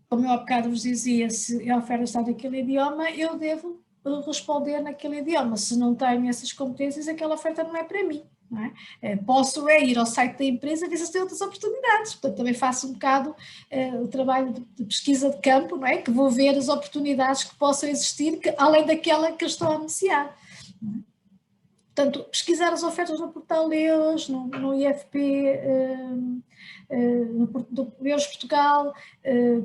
como eu há bocado vos dizia, se a oferta está naquele idioma, eu devo responder naquele idioma. Se não tenho essas competências, aquela oferta não é para mim. Não é? Posso ir ao site da empresa e ver se tem outras oportunidades. Portanto, também faço um bocado o trabalho de pesquisa de campo, não é? Que vou ver as oportunidades que possam existir, além daquela que eu estou a anunciar. Não é? Portanto, pesquisar as ofertas no portal Leos, no IFP, no Leos Portugal,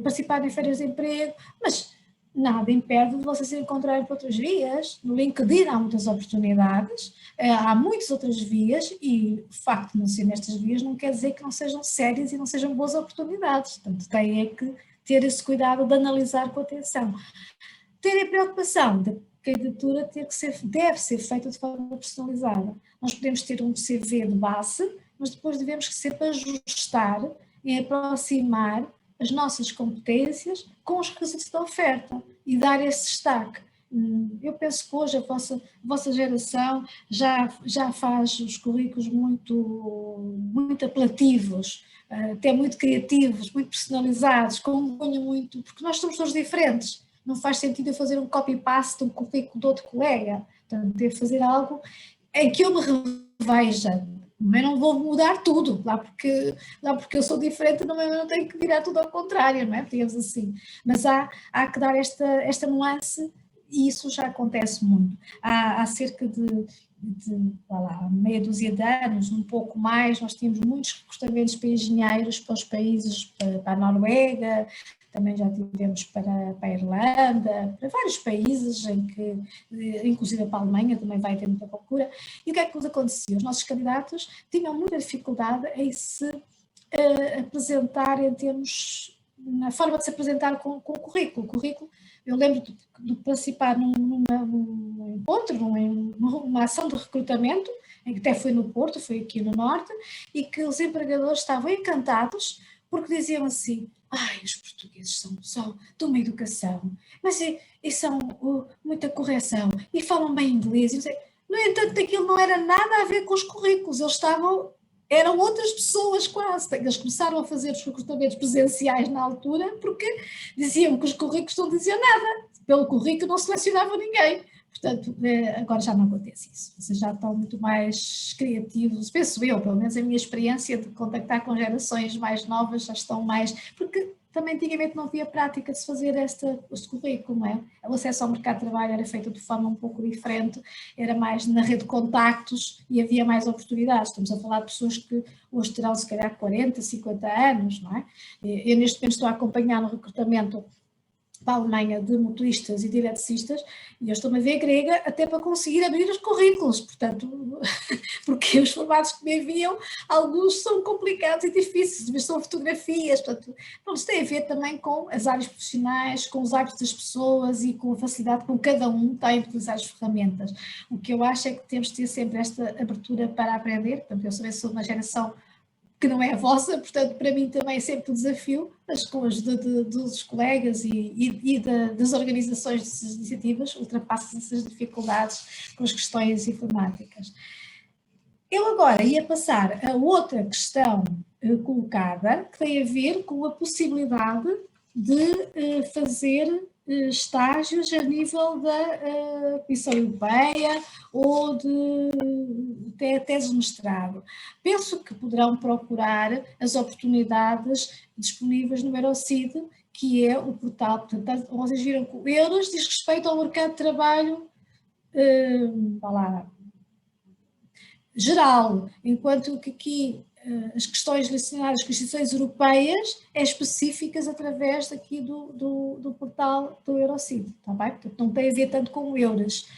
participar em feiras de emprego, mas nada impede de vocês se encontrarem por outras vias. No LinkedIn há muitas oportunidades, há muitas outras vias e o facto de não ser nestas vias não quer dizer que não sejam sérias e não sejam boas oportunidades. Portanto, têm que ter esse cuidado de analisar com atenção. Terem a preocupação de que a candidatura deve ser feita de forma personalizada. Nós podemos ter um CV de base, mas depois devemos sempre ajustar e aproximar as nossas competências com os requisitos da oferta e dar esse destaque. Eu penso que hoje a vossa geração já faz os currículos muito apelativos, até muito criativos, muito personalizados, com um cunho muito, porque nós somos todos diferentes. Não faz sentido eu fazer um copy-paste de um currículo de outro colega. Portanto, devo fazer algo em que eu me reveja. Mas não vou mudar tudo, lá porque eu sou diferente, não tenho que virar tudo ao contrário, não é? Digamos assim. Mas há que dar esta nuance e isso já acontece muito. Há cerca de meia dúzia de anos, um pouco mais, nós tínhamos muitos recrutamentos para engenheiros para os países, para a Noruega, também já tivemos para a Irlanda, para vários países, em que, inclusive para a Alemanha, também vai ter muita procura. E o que é que nos acontecia? Os nossos candidatos tinham muita dificuldade em se apresentar em termos, na forma de se apresentar com o currículo. O currículo, eu lembro de participar num encontro, numa ação de recrutamento, em que até foi no Porto, foi aqui no Norte, e que os empregadores estavam encantados porque diziam assim: ai, os portugueses são de uma educação, mas e são muita correção, e falam bem inglês. No entanto, aquilo não era nada a ver com os currículos, eram outras pessoas quase. Eles começaram a fazer os recrutamentos presenciais na altura porque diziam que os currículos não diziam nada, pelo currículo não selecionavam ninguém. Portanto, agora já não acontece isso, vocês já estão muito mais criativos, penso eu, pelo menos a minha experiência de contactar com gerações mais novas já estão mais, porque também antigamente não havia prática de se fazer este currículo, não é? O acesso ao mercado de trabalho era feito de forma um pouco diferente, era mais na rede de contactos e havia mais oportunidades. Estamos a falar de pessoas que hoje terão se calhar 40, 50 anos, não é? Eu neste momento estou a acompanhar no recrutamento para a Alemanha de motoristas e de eletricistas, e eu estou-me a ver grega até para conseguir abrir os currículos, portanto, porque os formatos que me enviam, alguns são complicados e difíceis, mas são fotografias, portanto, isto tem a ver também com as áreas profissionais, com os hábitos das pessoas e com a facilidade com cada um tem de utilizar as ferramentas. O que eu acho é que temos de ter sempre esta abertura para aprender, portanto, eu também sou de uma geração que não é a vossa, portanto, para mim também é sempre um desafio, mas com a ajuda dos colegas e das organizações dessas iniciativas, ultrapassa essas dificuldades com as questões informáticas. Eu agora ia passar a outra questão colocada, que tem a ver com a possibilidade de fazer estágios a nível da Comissão Europeia ou de tese de mestrado. Penso que poderão procurar as oportunidades disponíveis no Eurocid, que é o portal, portanto, vocês viram que o Euros diz respeito ao mercado de trabalho geral, enquanto que aqui as questões relacionadas com as instituições europeias é específicas através daqui do portal do Eurocid, está bem? Portanto, não tem a ver tanto com o Euros.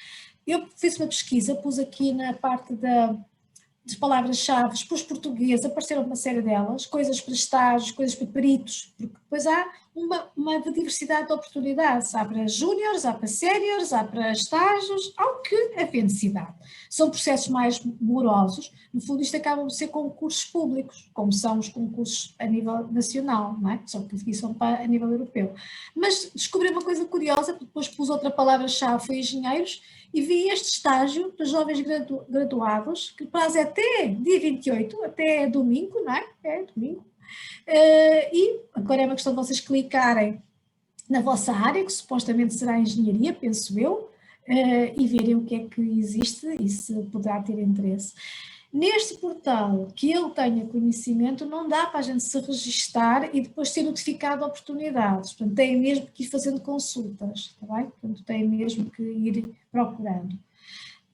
Eu fiz uma pesquisa, pus aqui na parte das palavras-chave, pus português, apareceram uma série delas, coisas para estágios, coisas para peritos, porque depois há uma diversidade de oportunidades, há para júniores, há para séniores, há para estágios, há o que haver necessidade. São processos mais morosos, no fundo isto acaba de ser concursos públicos, como são os concursos a nível nacional, não é? Só que aqui são a nível europeu. Mas descobri uma coisa curiosa, depois pus outra palavra-chave, foi engenheiros, e vi este estágio dos jovens graduados, que o prazo é até dia 28, até domingo, não é? É domingo. E agora é uma questão de vocês clicarem na vossa área, que supostamente será engenharia, penso eu, e verem o que é que existe e se poderá ter interesse. Neste portal, que eu tenha conhecimento, não dá para a gente se registar e depois ser notificado de oportunidades. Portanto, tem mesmo que ir fazendo consultas, está bem? Portanto, tem mesmo que ir procurando.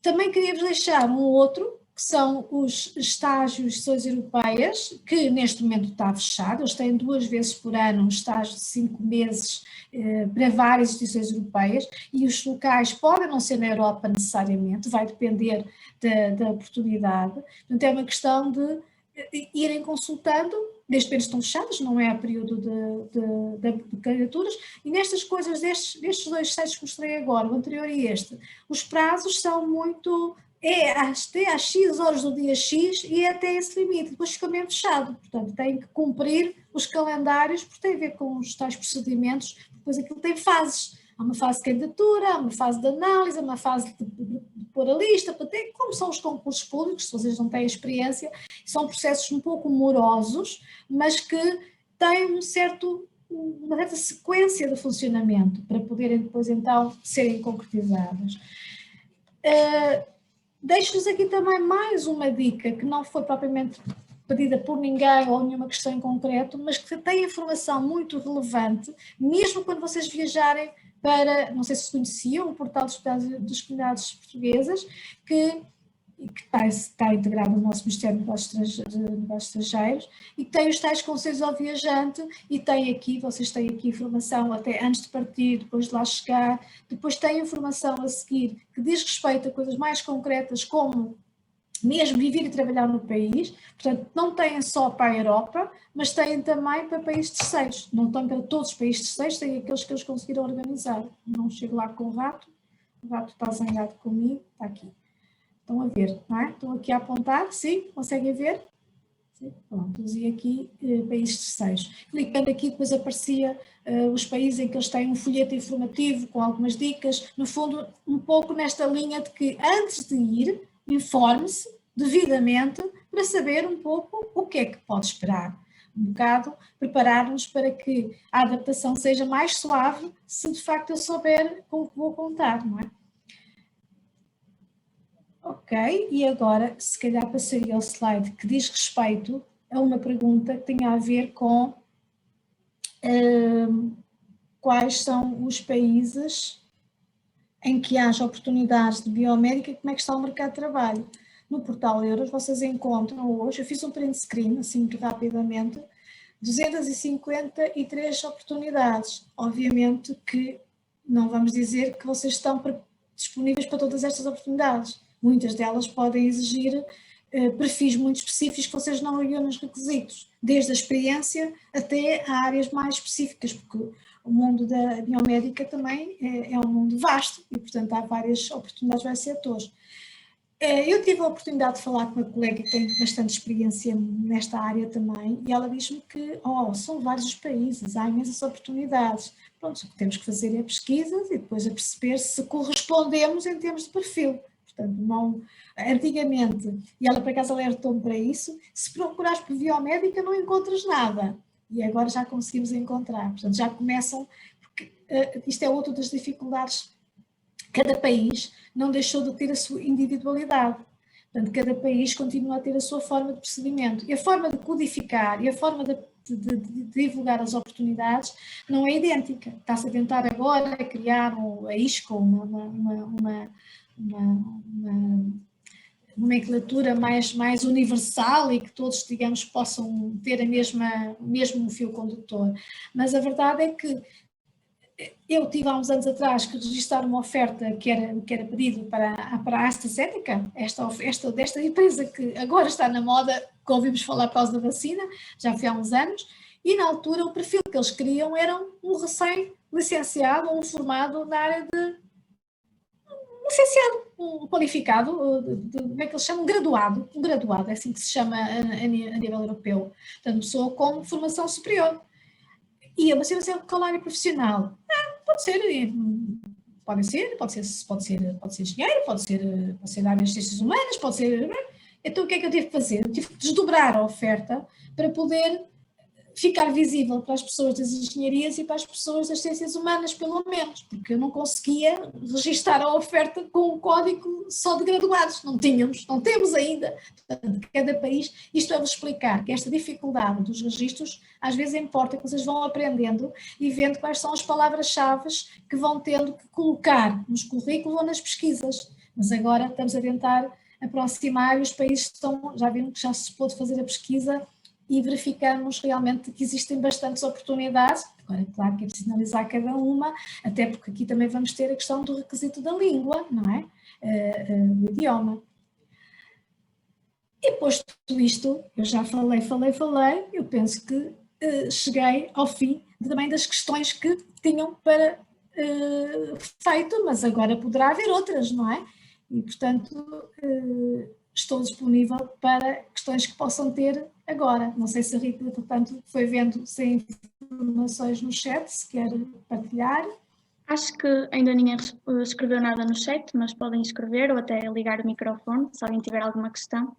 Também queria-vos deixar um outro, que são os estágios de instituições europeias, que neste momento está fechado. Eles têm 2 vezes por ano um estágio de 5 meses para várias instituições europeias, e os locais podem não ser na Europa necessariamente, vai depender da oportunidade. Portanto, é uma questão de irem consultando, neste momento estão fechados, não é a período de candidaturas, e nestas coisas, destes 2 sites que mostrei agora, o anterior e este, os prazos são muito... até às X horas do dia X e é até esse limite, depois fica mesmo fechado, portanto tem que cumprir os calendários, porque tem a ver com os tais procedimentos, depois aquilo tem fases, há uma fase de candidatura, há uma fase de análise, há uma fase de pôr a lista, como são os concursos públicos, se vocês não têm experiência, são processos um pouco morosos, mas que têm uma certa sequência de funcionamento, para poderem depois então serem concretizadas. Deixo-vos aqui também mais uma dica que não foi propriamente pedida por ninguém ou nenhuma questão em concreto, mas que tem informação muito relevante, mesmo quando vocês viajarem para, não sei se conheciam, o portal das comunidades portuguesas, que está integrado no nosso Ministério de Negócios Estrangeiros e que tem os tais conselhos ao viajante e tem aqui, vocês têm aqui informação até antes de partir, depois de lá chegar, depois tem informação a seguir que diz respeito a coisas mais concretas como mesmo viver e trabalhar no país, portanto não têm só para a Europa, mas têm também para países terceiros, não estão para todos os países terceiros, têm aqueles que eles conseguiram organizar. Não chego lá com o rato está zangado comigo, está aqui. Estão a ver, não é? Estão aqui a apontar, sim? Conseguem ver? Sim? Pronto, e aqui países terceiros. Clicando aqui depois aparecia os países em que eles têm um folheto informativo com algumas dicas, no fundo um pouco nesta linha de que antes de ir, informe-se devidamente para saber um pouco o que é que pode esperar. Um bocado preparar-nos para que a adaptação seja mais suave se de facto eu souber com o que vou contar, não é? Ok, e agora se calhar passaria ao slide que diz respeito a uma pergunta que tem a ver com quais são os países em que haja oportunidades de biomédica e como é que está o mercado de trabalho. No portal Euros vocês encontram hoje, eu fiz um print screen assim muito rapidamente, 253 oportunidades. Obviamente que não vamos dizer que vocês estão disponíveis para todas estas oportunidades. Muitas delas podem exigir perfis muito específicos que vocês não reúnem nos requisitos, desde a experiência até a áreas mais específicas, porque o mundo da biomédica também é um mundo vasto e, portanto, há várias oportunidades, vários setores. Eu tive a oportunidade de falar com uma colega que tem bastante experiência nesta área também e ela diz-me que são vários os países, há imensas oportunidades. Pronto, o que temos que fazer é pesquisas e depois a perceber se correspondemos em termos de perfil. Portanto, não, antigamente, e ela por acaso alertou-me para isso, se procurares por biomédica não encontras nada. E agora já conseguimos encontrar. Portanto, já começam, porque isto é outra das dificuldades. Cada país não deixou de ter a sua individualidade. Portanto, cada país continua a ter a sua forma de procedimento. E a forma de codificar e a forma de divulgar as oportunidades não é idêntica. Está-se a tentar agora criar a ISCO, uma nomenclatura mais universal e que todos, digamos, possam ter o mesmo fio condutor. Mas a verdade é que eu tive há uns anos atrás que registrar uma oferta que era pedido para a AstraZeneca, desta empresa que agora está na moda, que ouvimos falar por causa da vacina, já foi há uns anos, e na altura o perfil que eles queriam era um recém-licenciado, um formado na área de licenciado, um qualificado, como é que eles chamam? Um graduado, é assim que se chama a nível europeu. Portanto, pessoa com formação superior. E a vacinação escolar e profissional, pode ser engenheiro, pode ser da área das ciências humanas, pode ser... Então o que é que eu tive que fazer? Eu tive que desdobrar a oferta para poder ficar visível para as pessoas das engenharias e para as pessoas das ciências humanas, pelo menos, porque eu não conseguia registar a oferta com um código só de graduados, não temos ainda. Portanto, cada país, isto é-vos explicar que esta dificuldade dos registros, às vezes importa que vocês vão aprendendo e vendo quais são as palavras-chave que vão tendo que colocar nos currículos ou nas pesquisas. Mas agora estamos a tentar aproximar e os países já viram que já se pôde fazer a pesquisa e verificamos realmente que existem bastantes oportunidades. Agora, claro que é preciso analisar cada uma, até porque aqui também vamos ter a questão do requisito da língua, não é? Do idioma. E posto isto, eu já falei, eu penso que cheguei ao fim também das questões que tinham para feito, mas agora poderá haver outras, não é? E, portanto, estou disponível para questões que possam ter agora. Não sei se a Rita, portanto, foi vendo sem informações no chat, se quer partilhar. Acho que ainda ninguém escreveu nada no chat, mas podem escrever ou até ligar o microfone, se alguém tiver alguma questão.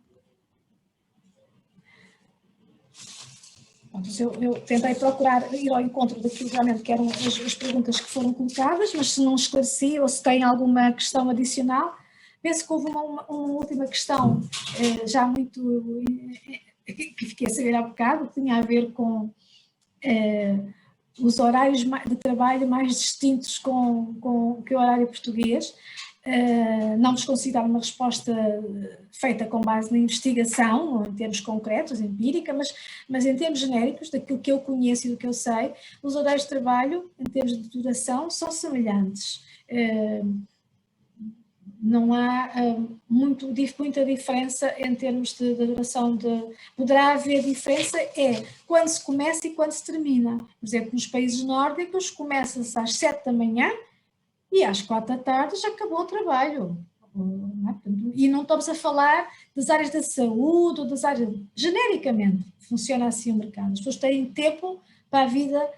Eu tentei procurar ir ao encontro daquilo realmente que eram as perguntas que foram colocadas, mas se não esclareci ou se tem alguma questão adicional, penso que houve uma última questão já muito, que fiquei a saber há bocado, que tinha a ver com os horários de trabalho mais distintos que o horário português. Não vos consigo dar uma resposta feita com base na investigação, em termos concretos, empírica, mas em termos genéricos, daquilo que eu conheço e do que eu sei, os horários de trabalho, em termos de duração, são semelhantes. Não há muita diferença em termos de duração. Poderá haver diferença quando se começa e quando se termina. Por exemplo, nos países nórdicos começa-se às 7 da manhã e às 4 da tarde já acabou o trabalho. E não estamos a falar das áreas da saúde ou das áreas... Genericamente, funciona assim o mercado. As pessoas têm tempo para a vida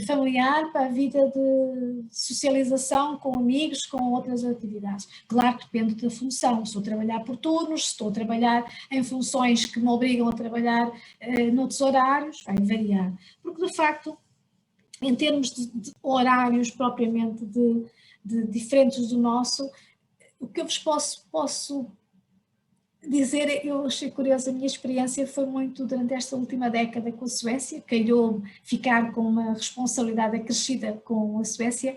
familiar, para a vida de socialização com amigos, com outras atividades. Claro que depende da função. Se estou a trabalhar por turnos, se estou a trabalhar em funções que me obrigam a trabalhar noutros horários, vai variar. Porque, de facto, em termos de horários propriamente diferentes do nosso, o que eu vos posso dizer, eu achei curiosa, a minha experiência foi muito durante esta última década com a Suécia, calhou ficar com uma responsabilidade acrescida com a Suécia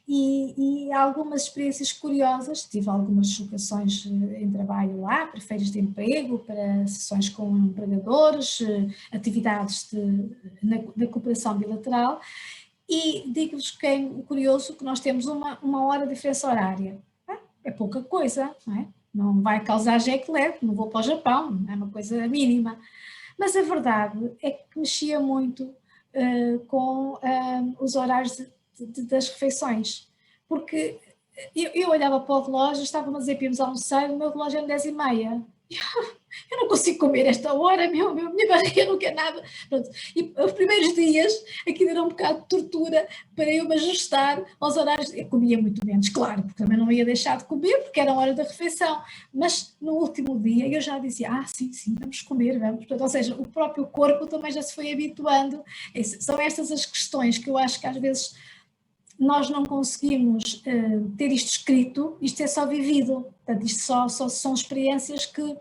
e algumas experiências curiosas, tive algumas deslocações em trabalho lá, para feiras de emprego, para sessões com empregadores, atividades da cooperação bilateral e digo-vos que é curioso que nós temos uma hora de diferença horária, é pouca coisa, não é? Não vai causar jet lag, não vou para o Japão, é uma coisa mínima. Mas a verdade é que mexia muito com os horários das refeições, porque eu olhava para o relógio, estava-me a dizer para irmos almoçar, o meu relógio era 10h30. Eu não consigo comer esta hora, minha barriga não quer nada. Pronto. E os primeiros dias aquilo era um bocado de tortura para eu me ajustar aos horários. Eu comia muito menos, claro, porque também não ia deixar de comer, porque era a hora da refeição. Mas no último dia eu já dizia, sim, vamos comer, vamos. Portanto, ou seja, o próprio corpo também já se foi habituando. São estas as questões que eu acho que às vezes nós não conseguimos ter isto escrito, isto é só vivido. Portanto, isto só são experiências que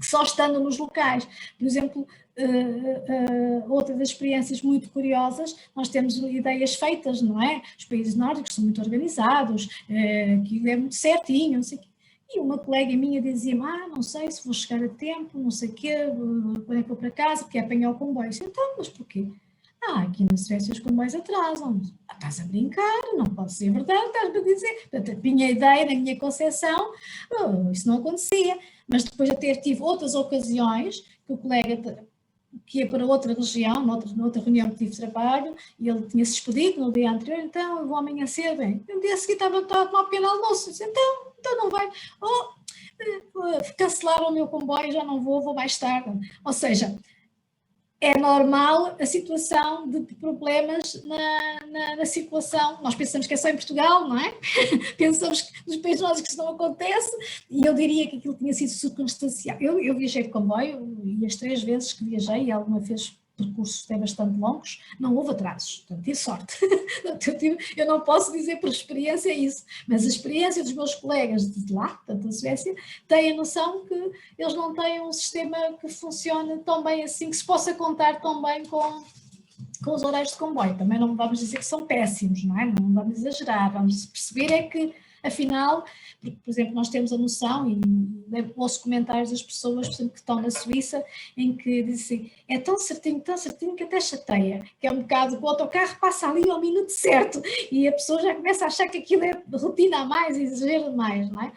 só estando nos locais. Por exemplo, outra das experiências muito curiosas, nós temos ideias feitas, não é? Os países nórdicos são muito organizados, aquilo é muito certinho, não sei o quê. E uma colega minha dizia-me, não sei se vou chegar a tempo, não sei o quê, quando é que vou para casa, porque é apanhar o comboio. Então, mas porquê? Aqui na Suécia os comboios atrasam. Estás a brincar, não pode ser verdade, estás-me a dizer. Portanto, a minha ideia, na minha concepção, isso não acontecia. Mas depois até tive outras ocasiões que o colega que ia para outra região, noutra reunião que tive de trabalho, e ele tinha-se despedido no dia anterior, então eu vou amanhã cedo, bem. No dia seguinte estava a tomar um pequeno almoço, disse, então não vai. Cancelaram o meu comboio, já não vou mais tarde. Ou seja, é normal a situação de problemas na circulação. Nós pensamos que é só em Portugal, não é? Pensamos que nos países nórdicos isso não acontece, e eu diria que aquilo tinha sido circunstancial. Eu viajei de comboio e as 3 vezes que viajei, e alguma vez percursos até bastante longos, não houve atrasos, portanto, tive sorte. Eu não posso dizer por experiência isso, mas a experiência dos meus colegas de lá, portanto, da Suécia, têm a noção que eles não têm um sistema que funcione tão bem assim, que se possa contar tão bem com os horários de comboio. Também não vamos dizer que são péssimos, não é? Não vamos exagerar, vamos perceber é que, afinal, por exemplo, nós temos a noção, e ouço comentários das pessoas, por exemplo, que estão na Suíça, em que dizem, é tão certinho que até chateia, que é um bocado que o autocarro passa ali ao minuto certo, e a pessoa já começa a achar que aquilo é rotina a mais, exagero demais, não é?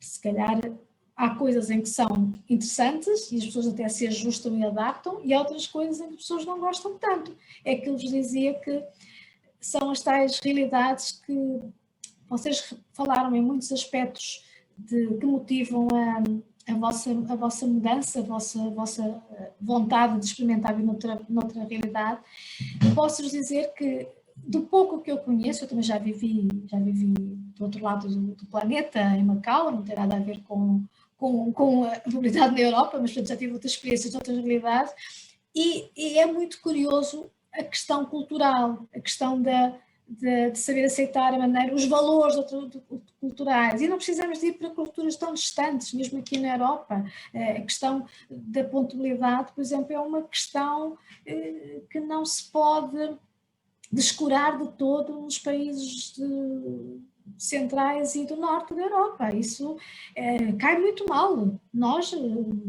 Se calhar há coisas em que são interessantes e as pessoas até se ajustam e adaptam, e há outras coisas em que as pessoas não gostam tanto. É que eu vos dizia que são as tais realidades que vocês falaram em muitos aspectos que motivam a vossa mudança, a vossa vontade de experimentar noutra realidade. Posso-vos dizer que, do pouco que eu conheço, eu também já vivi do outro lado do planeta, em Macau, não tem nada a ver com a mobilidade na Europa, mas portanto, já tive outras experiências de outras realidades, e é muito curioso a questão cultural, a questão de saber aceitar a maneira, os valores culturais, e não precisamos de ir para culturas tão distantes, mesmo aqui na Europa. A questão da pontualidade, por exemplo, é uma questão que não se pode descurar de todo nos países centrais e do norte da Europa. Isso cai muito mal. Nós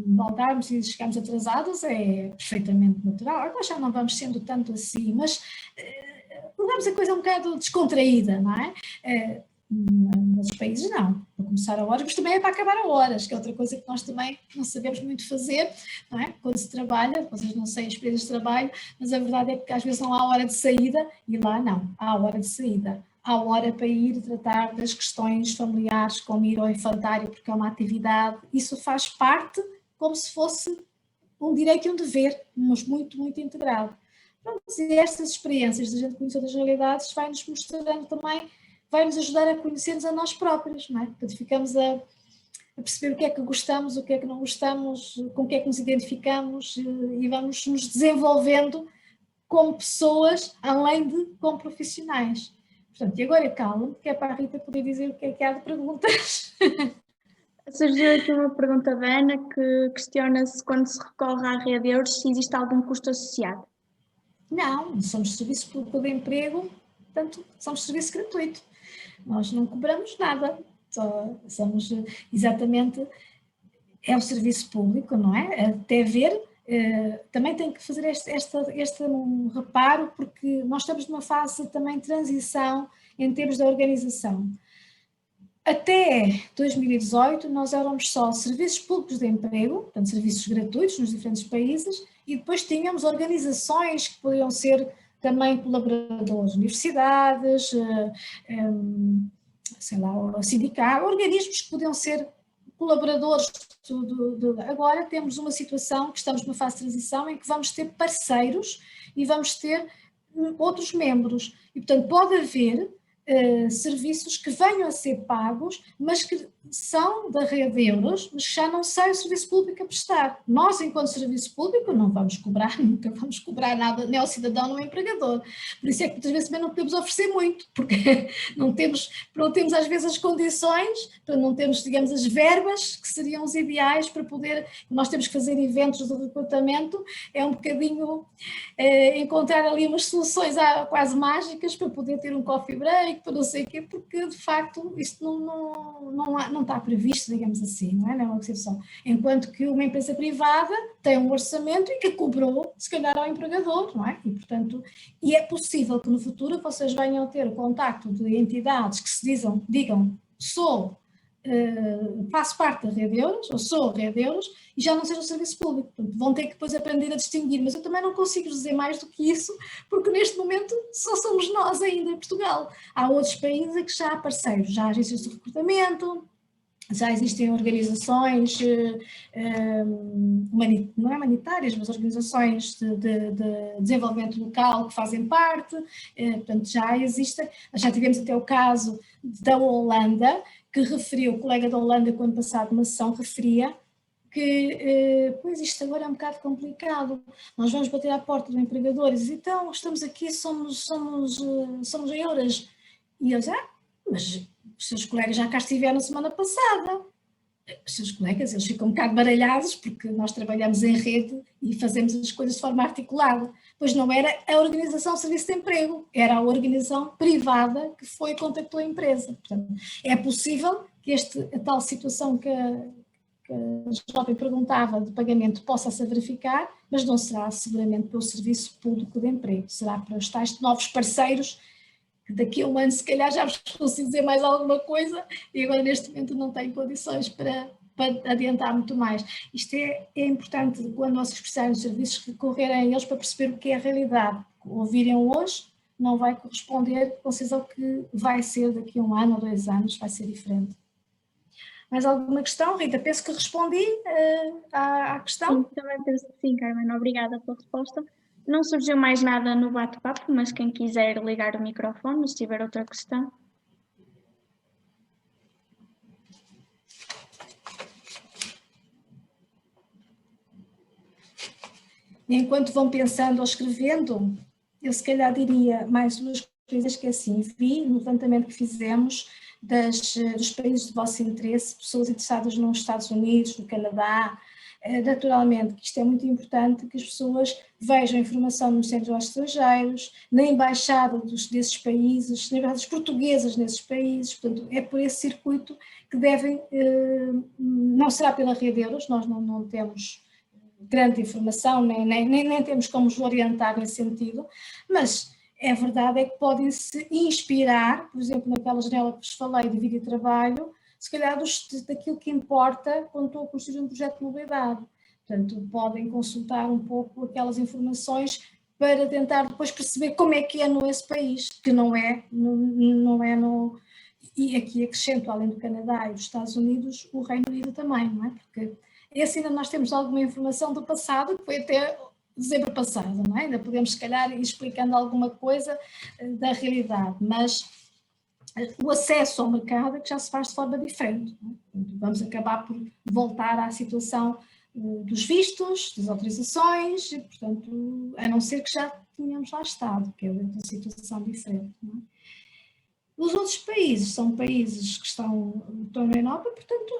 voltarmos e chegarmos atrasados é perfeitamente natural. Agora já não vamos sendo tanto assim, mas levamos a coisa um bocado descontraída, não é? Nos países não, para começar a horas, mas também é para acabar a horas, que é outra coisa que nós também não sabemos muito fazer, não é? Quando se trabalha, vocês não sei as experiências de trabalho, mas a verdade é que às vezes não há hora de saída, e lá não, há hora de saída. Há hora para ir tratar das questões familiares, como ir ao infantário, porque é uma atividade, isso faz parte como se fosse um direito e um dever, mas muito, muito integrado. Pronto, e estas experiências de a gente conhecer das realidades vai-nos mostrando também, vai-nos ajudar a conhecer-nos a nós próprios, não é? Portanto, ficamos a perceber o que é que gostamos, o que é que não gostamos, com o que é que nos identificamos e vamos nos desenvolvendo como pessoas, além de como profissionais. Portanto, e agora calma, que é para a Rita poder dizer o que é que há de perguntas. Surgiu aqui uma pergunta da Ana que questiona se quando se recorre à rede Euros se existe algum custo associado. Não, somos serviço público de emprego, portanto, somos serviço gratuito. Nós não cobramos nada, só somos exatamente, é o serviço público, não é? Até ver, também tenho que fazer este reparo, porque nós estamos numa fase também de transição em termos da organização. Até 2018 nós éramos só serviços públicos de emprego, portanto serviços gratuitos nos diferentes países, e depois tínhamos organizações que podiam ser também colaboradores, universidades, sei lá, sindicatos, organismos que podiam ser colaboradores. Agora temos uma situação que estamos numa fase de transição em que vamos ter parceiros e vamos ter outros membros, e portanto pode haver serviços que venham a ser pagos, mas que são da rede Euros, mas que já não sai o serviço público a prestar. Nós, enquanto serviço público, não vamos cobrar, nunca vamos cobrar nada, nem ao cidadão, nem ao empregador. Por isso é que muitas vezes também não podemos oferecer muito, porque não temos às vezes as condições, não temos, digamos, as verbas que seriam os ideais para poder, nós temos que fazer eventos de recrutamento, é um bocadinho encontrar ali umas soluções quase mágicas para poder ter um coffee break, para não sei o quê, porque de facto isto não está previsto, digamos assim, não é? Não é uma concepção. Enquanto que uma empresa privada tem um orçamento e que cobrou, se calhar, ao empregador, não é? E portanto, é possível que no futuro vocês venham a ter o contacto de entidades que se digam faço parte da rede Euros, ou sou rede Euros, e já não seja um serviço público. Portanto, vão ter que depois aprender a distinguir, mas eu também não consigo dizer mais do que isso, porque neste momento só somos nós ainda em Portugal. Há outros países em que já há parceiros, já há agências de recrutamento, já existem organizações, não é humanitárias, mas organizações de desenvolvimento local que fazem parte, portanto já existem, já tivemos até o caso da Holanda, que referiu, o colega da Holanda, que o ano passado numa sessão referia, que, pois isto agora é um bocado complicado, nós vamos bater à porta do empregador e dizer, então estamos aqui, somos euros, e eles, mas os seus colegas já cá estiveram na semana passada. Os seus colegas, eles ficam um bocado baralhados porque nós trabalhamos em rede e fazemos as coisas de forma articulada. Pois não era a organização de serviço de emprego, era a organização privada que foi e contactou a empresa. Portanto, é possível que a tal situação que a jovem perguntava de pagamento possa-se verificar, mas não será seguramente pelo Serviço Público de Emprego, será para os tais novos parceiros que daqui a um ano se calhar já vos consigo dizer mais alguma coisa e agora neste momento não tenho condições para adiantar muito mais. Isto é importante quando vocês precisarem de serviços recorrerem a eles para perceber o que é a realidade. Ouvirem hoje não vai corresponder com certeza ao que vai ser daqui a um ano ou 2 anos, vai ser diferente. Mais alguma questão, Rita? Penso que respondi à questão. Sim, também penso que sim, Carmen. Obrigada pela resposta. Não surgiu mais nada no bate-papo, mas quem quiser ligar o microfone, se tiver outra questão. E enquanto vão pensando ou escrevendo, eu se calhar diria mais 2 países que assim vi no levantamento que fizemos dos países de vosso interesse, pessoas interessadas nos Estados Unidos, no Canadá. Naturalmente que isto é muito importante, que as pessoas vejam informação nos centros estrangeiros, na embaixada desses países, na embaixadas portuguesas nesses países, portanto é por esse circuito que devem, não será pela rede Euros, nós não temos grande informação, nem temos como os orientar nesse sentido, mas a verdade é que podem se inspirar, por exemplo, naquela janela que vos falei de vida e trabalho, se calhar daquilo que importa quando estou a construir um projeto de mobilidade. Portanto, podem consultar um pouco aquelas informações para tentar depois perceber como é que é nesse país, que não é no... E aqui acrescento, além do Canadá e dos Estados Unidos, o Reino Unido também, não é? Porque esse ainda nós temos alguma informação do passado, que foi até dezembro passado, não é? Ainda podemos, se calhar, ir explicando alguma coisa da realidade, mas o acesso ao mercado é que já se faz de forma diferente. Não é? Vamos acabar por voltar à situação dos vistos, das autorizações, e, portanto, a não ser que já tínhamos lá estado, que é uma situação diferente. Não é? Os outros países são países que estão na Europa, portanto,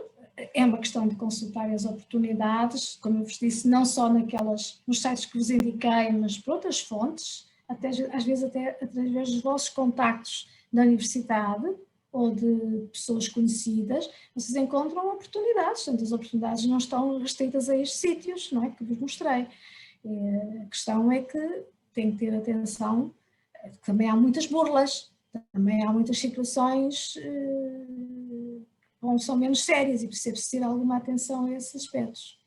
é uma questão de consultar as oportunidades, como eu vos disse, não só nos sites que vos indiquei, mas por outras fontes, até, às vezes até através dos vossos contactos da universidade ou de pessoas conhecidas, vocês encontram oportunidades, portanto as oportunidades não estão restritas a estes sítios, não é, que vos mostrei. A questão é que tem que ter atenção, também há muitas burlas, também há muitas situações que são menos sérias e precisa ter alguma atenção a esses aspectos.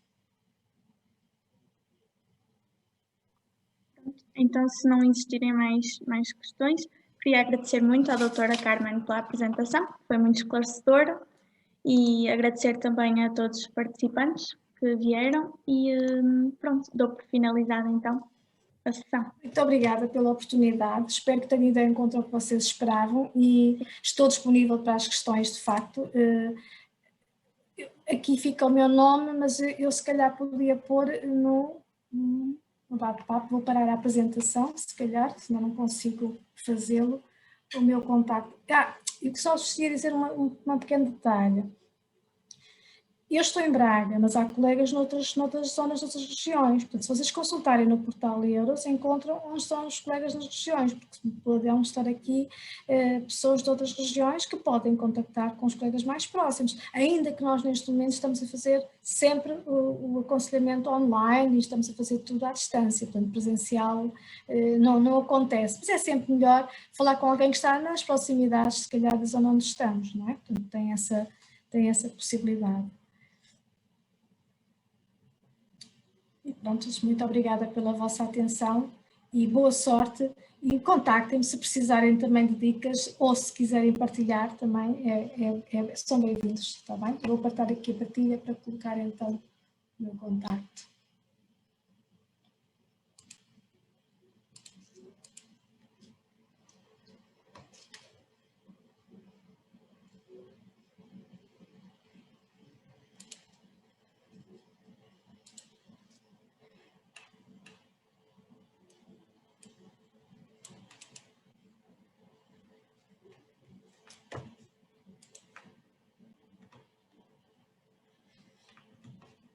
Então, se não existirem mais questões, queria agradecer muito à doutora Carmen pela apresentação, foi muito esclarecedora, e agradecer também a todos os participantes que vieram e pronto, dou por finalizada então a sessão. Muito obrigada pela oportunidade, espero que tenha ido ao encontro ao que vocês esperavam e estou disponível para as questões, de facto. Aqui fica o meu nome, mas eu se calhar poderia pôr no bate-papo, vou parar a apresentação, se calhar, senão não consigo fazê-lo, o meu contacto. E só gostaria de dizer um pequeno detalhe. Eu estou em Braga, mas há colegas noutras zonas, noutras regiões. Portanto, se vocês consultarem no portal Euros, encontram onde estão os colegas nas regiões, porque poderão estar aqui pessoas de outras regiões que podem contactar com os colegas mais próximos, ainda que nós neste momento estamos a fazer sempre o aconselhamento online e estamos a fazer tudo à distância, portanto presencial não acontece, mas é sempre melhor falar com alguém que está nas proximidades, se calhar, da zona onde estamos, não é? Portanto, tem essa possibilidade. E pronto, muito obrigada pela vossa atenção e boa sorte e contactem-me se precisarem também de dicas ou se quiserem partilhar também, são bem-vindos, está bem? Vou partilhar aqui a partilha para colocar então o meu contacto.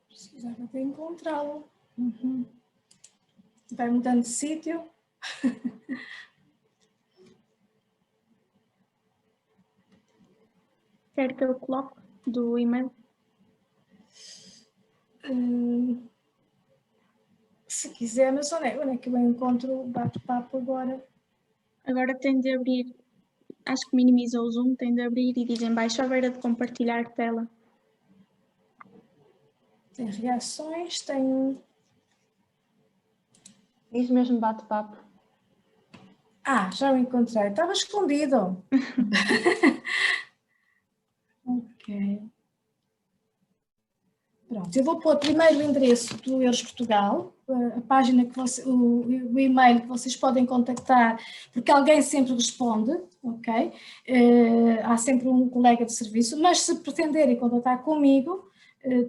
Precisava de encontrá-lo. Vai mudando de sítio. Quer que eu coloque do e-mail? Se quiser, mas onde é que eu encontro o bate-papo agora? Agora tem de abrir, acho que minimizou o Zoom, tem de abrir e diz em baixo à beira de compartilhar tela. Tem reações, tem... Diz mesmo bate-papo. Já o encontrei. Estava escondido. Ok. Pronto, eu vou pôr primeiro o endereço do Euros Portugal, a página que o e-mail que vocês podem contactar, porque alguém sempre responde, ok? Há sempre um colega de serviço, mas se pretenderem contactar comigo,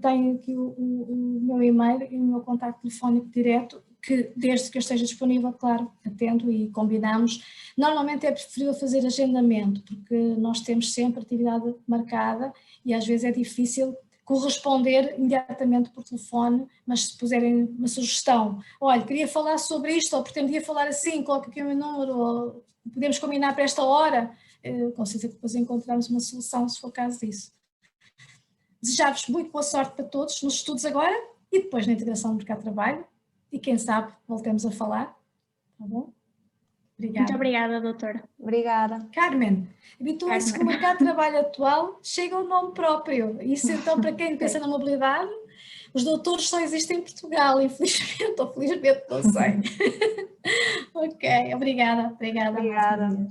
tenho aqui o meu e-mail e o meu contacto telefónico direto, que desde que eu esteja disponível, claro, atendo e combinamos. Normalmente é preferível fazer agendamento, porque nós temos sempre atividade marcada e às vezes é difícil corresponder imediatamente por telefone, mas se puserem uma sugestão, olha, queria falar sobre isto, ou pretendia falar assim, coloca aqui o meu número, ou podemos combinar para esta hora, com certeza que depois encontramos uma solução se for o caso disso. Desejar-vos muito boa sorte para todos nos estudos agora e depois na integração no mercado de trabalho, e quem sabe voltemos a falar, tá bom? Obrigada. Muito obrigada, doutora. Obrigada. Carmen, habituem-se que o mercado de trabalho atual chega ao nome próprio. Isso então, para quem pensa na mobilidade, os doutores só existem em Portugal, infelizmente ou felizmente, não sei. Ok, obrigada. Obrigada.